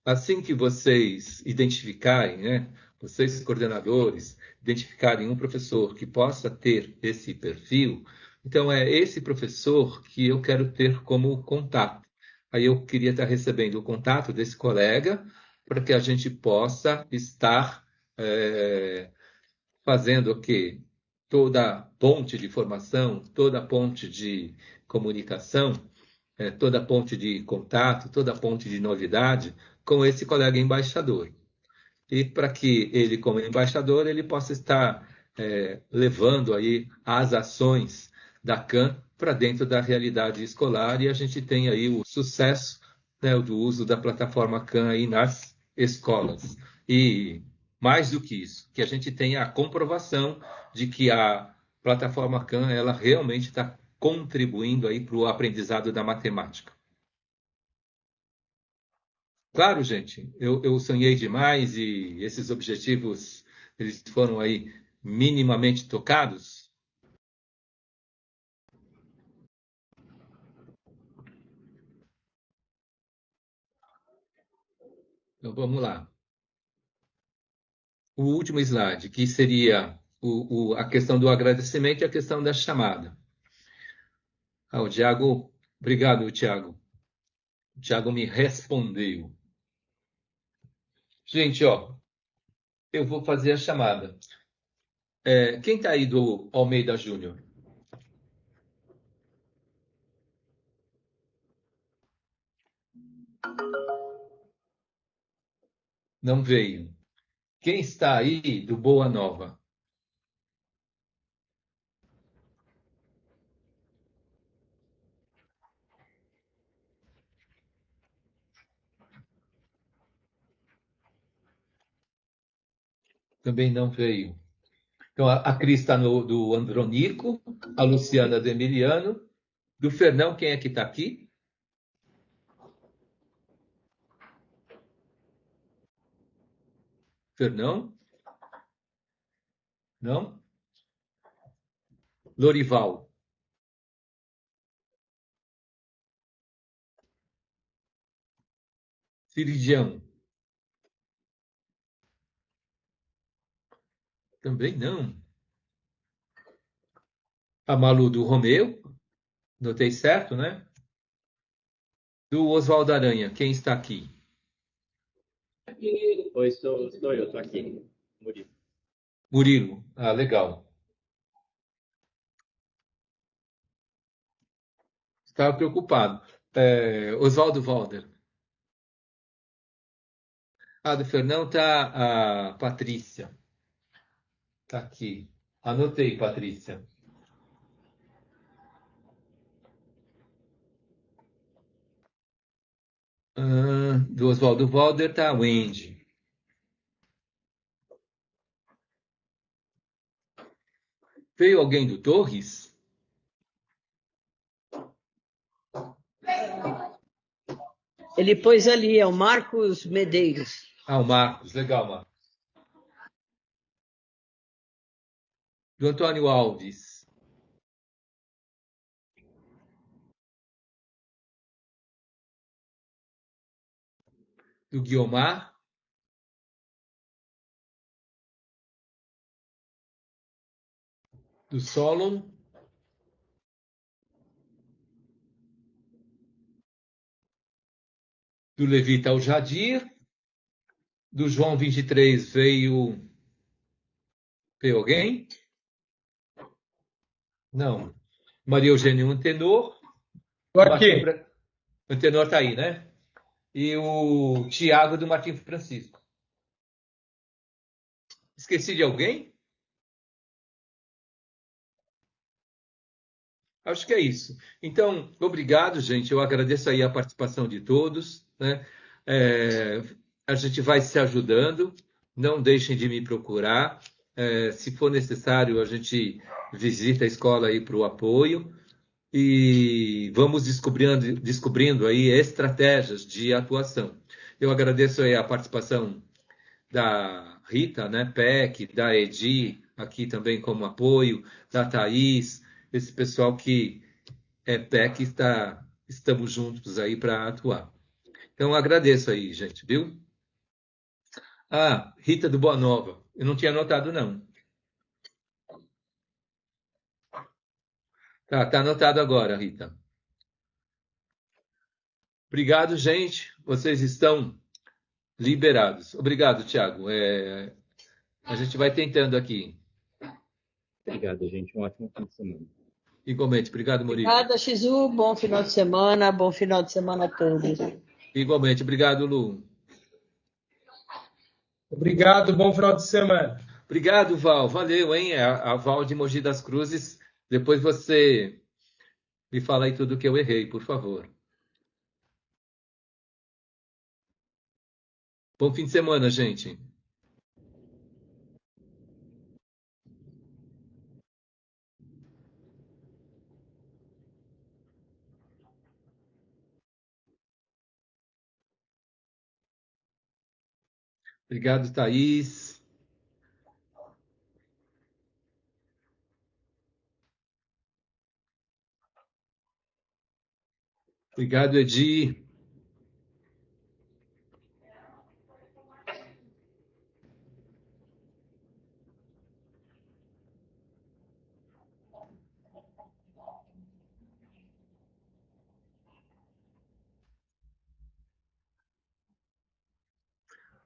assim que vocês identificarem, né, vocês coordenadores, identificarem um professor que possa ter esse perfil, então é esse professor que eu quero ter como contato. Aí eu queria estar recebendo o contato desse colega para que a gente possa estar fazendo o quê? Toda ponte de formação, toda ponte de comunicação, toda ponte de contato, toda ponte de novidade com esse colega embaixador. E para que ele, como embaixador, ele possa estar levando aí as ações da CAN para dentro da realidade escolar e a gente tem aí o sucesso, né, do uso da plataforma CAN aí nas escolas. E mais do que isso, que a gente tenha a comprovação de que a plataforma CAN ela realmente está contribuindo aí para o aprendizado da matemática. Claro, gente, eu sonhei demais e esses objetivos eles foram aí minimamente tocados. Então vamos lá. O último slide, que seria a questão do agradecimento e a questão da chamada. O Tiago, obrigado, Tiago. O Tiago me respondeu. Gente, ó, eu vou fazer a chamada. Quem está aí do Almeida Júnior? Não veio. Quem está aí do Boa Nova? Também não veio. Então, a Cris está do Andronico, a Luciana do Emiliano. Do Fernão, quem é que está aqui? Fernão? Não? Lorival? Ciridião? Também não. A Malu do Romeu? Notei certo, né? Do Oswaldo Aranha, quem está aqui? Oi, sou eu, estou aqui, Murilo. Murilo. Ah, legal. Estava preocupado. Oswaldo Valder. Do Fernão está a Patrícia. Tá aqui. Anotei, Patrícia. Do Oswaldo Valder tá a Wendy. Veio alguém do Torres? Ele pôs ali, é o Marcos Medeiros. Ah, o Marcos. Legal, Marcos. Do Antônio Alves. Do Guiomar. Do Solon. Do Levita ao Jadir. Do João 23 veio alguém? Não. Maria Eugênia Antenor. Estou aqui. Antenor está aí, né? E o Tiago do Martim Francisco. Esqueci de alguém? Acho que é isso. Então, obrigado, gente. Eu agradeço aí a participação de todos, né? A gente vai se ajudando. Não deixem de me procurar. Se for necessário, a gente visita a escola aí para o apoio e vamos descobrindo aí estratégias de atuação. Eu agradeço aí a participação da Rita, né, PEC, da Edi, aqui também como apoio, da Thaís, esse pessoal que é PEC, estamos juntos aí para atuar. Então, agradeço aí, gente, viu? Ah, Rita do Boa Nova, eu não tinha anotado, não. Tá anotado agora, Rita. Obrigado, gente. Vocês estão liberados. Obrigado, Tiago. A gente vai tentando aqui. Obrigado, gente. Um ótimo fim de semana. Igualmente. Obrigado, Murilo. Obrigada, Xizu. Bom final de semana. Bom final de semana a todos. Igualmente. Obrigado, Lu. Obrigado, bom final de semana. Obrigado, Val. Valeu, hein? A Val de Mogi das Cruzes. Depois você me fala aí tudo que eu errei, por favor. Bom fim de semana, gente. Obrigado, Thaís. Obrigado, Edi.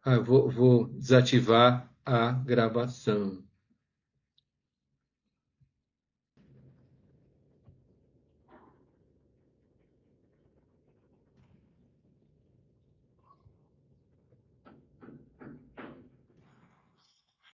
Eu vou desativar a gravação.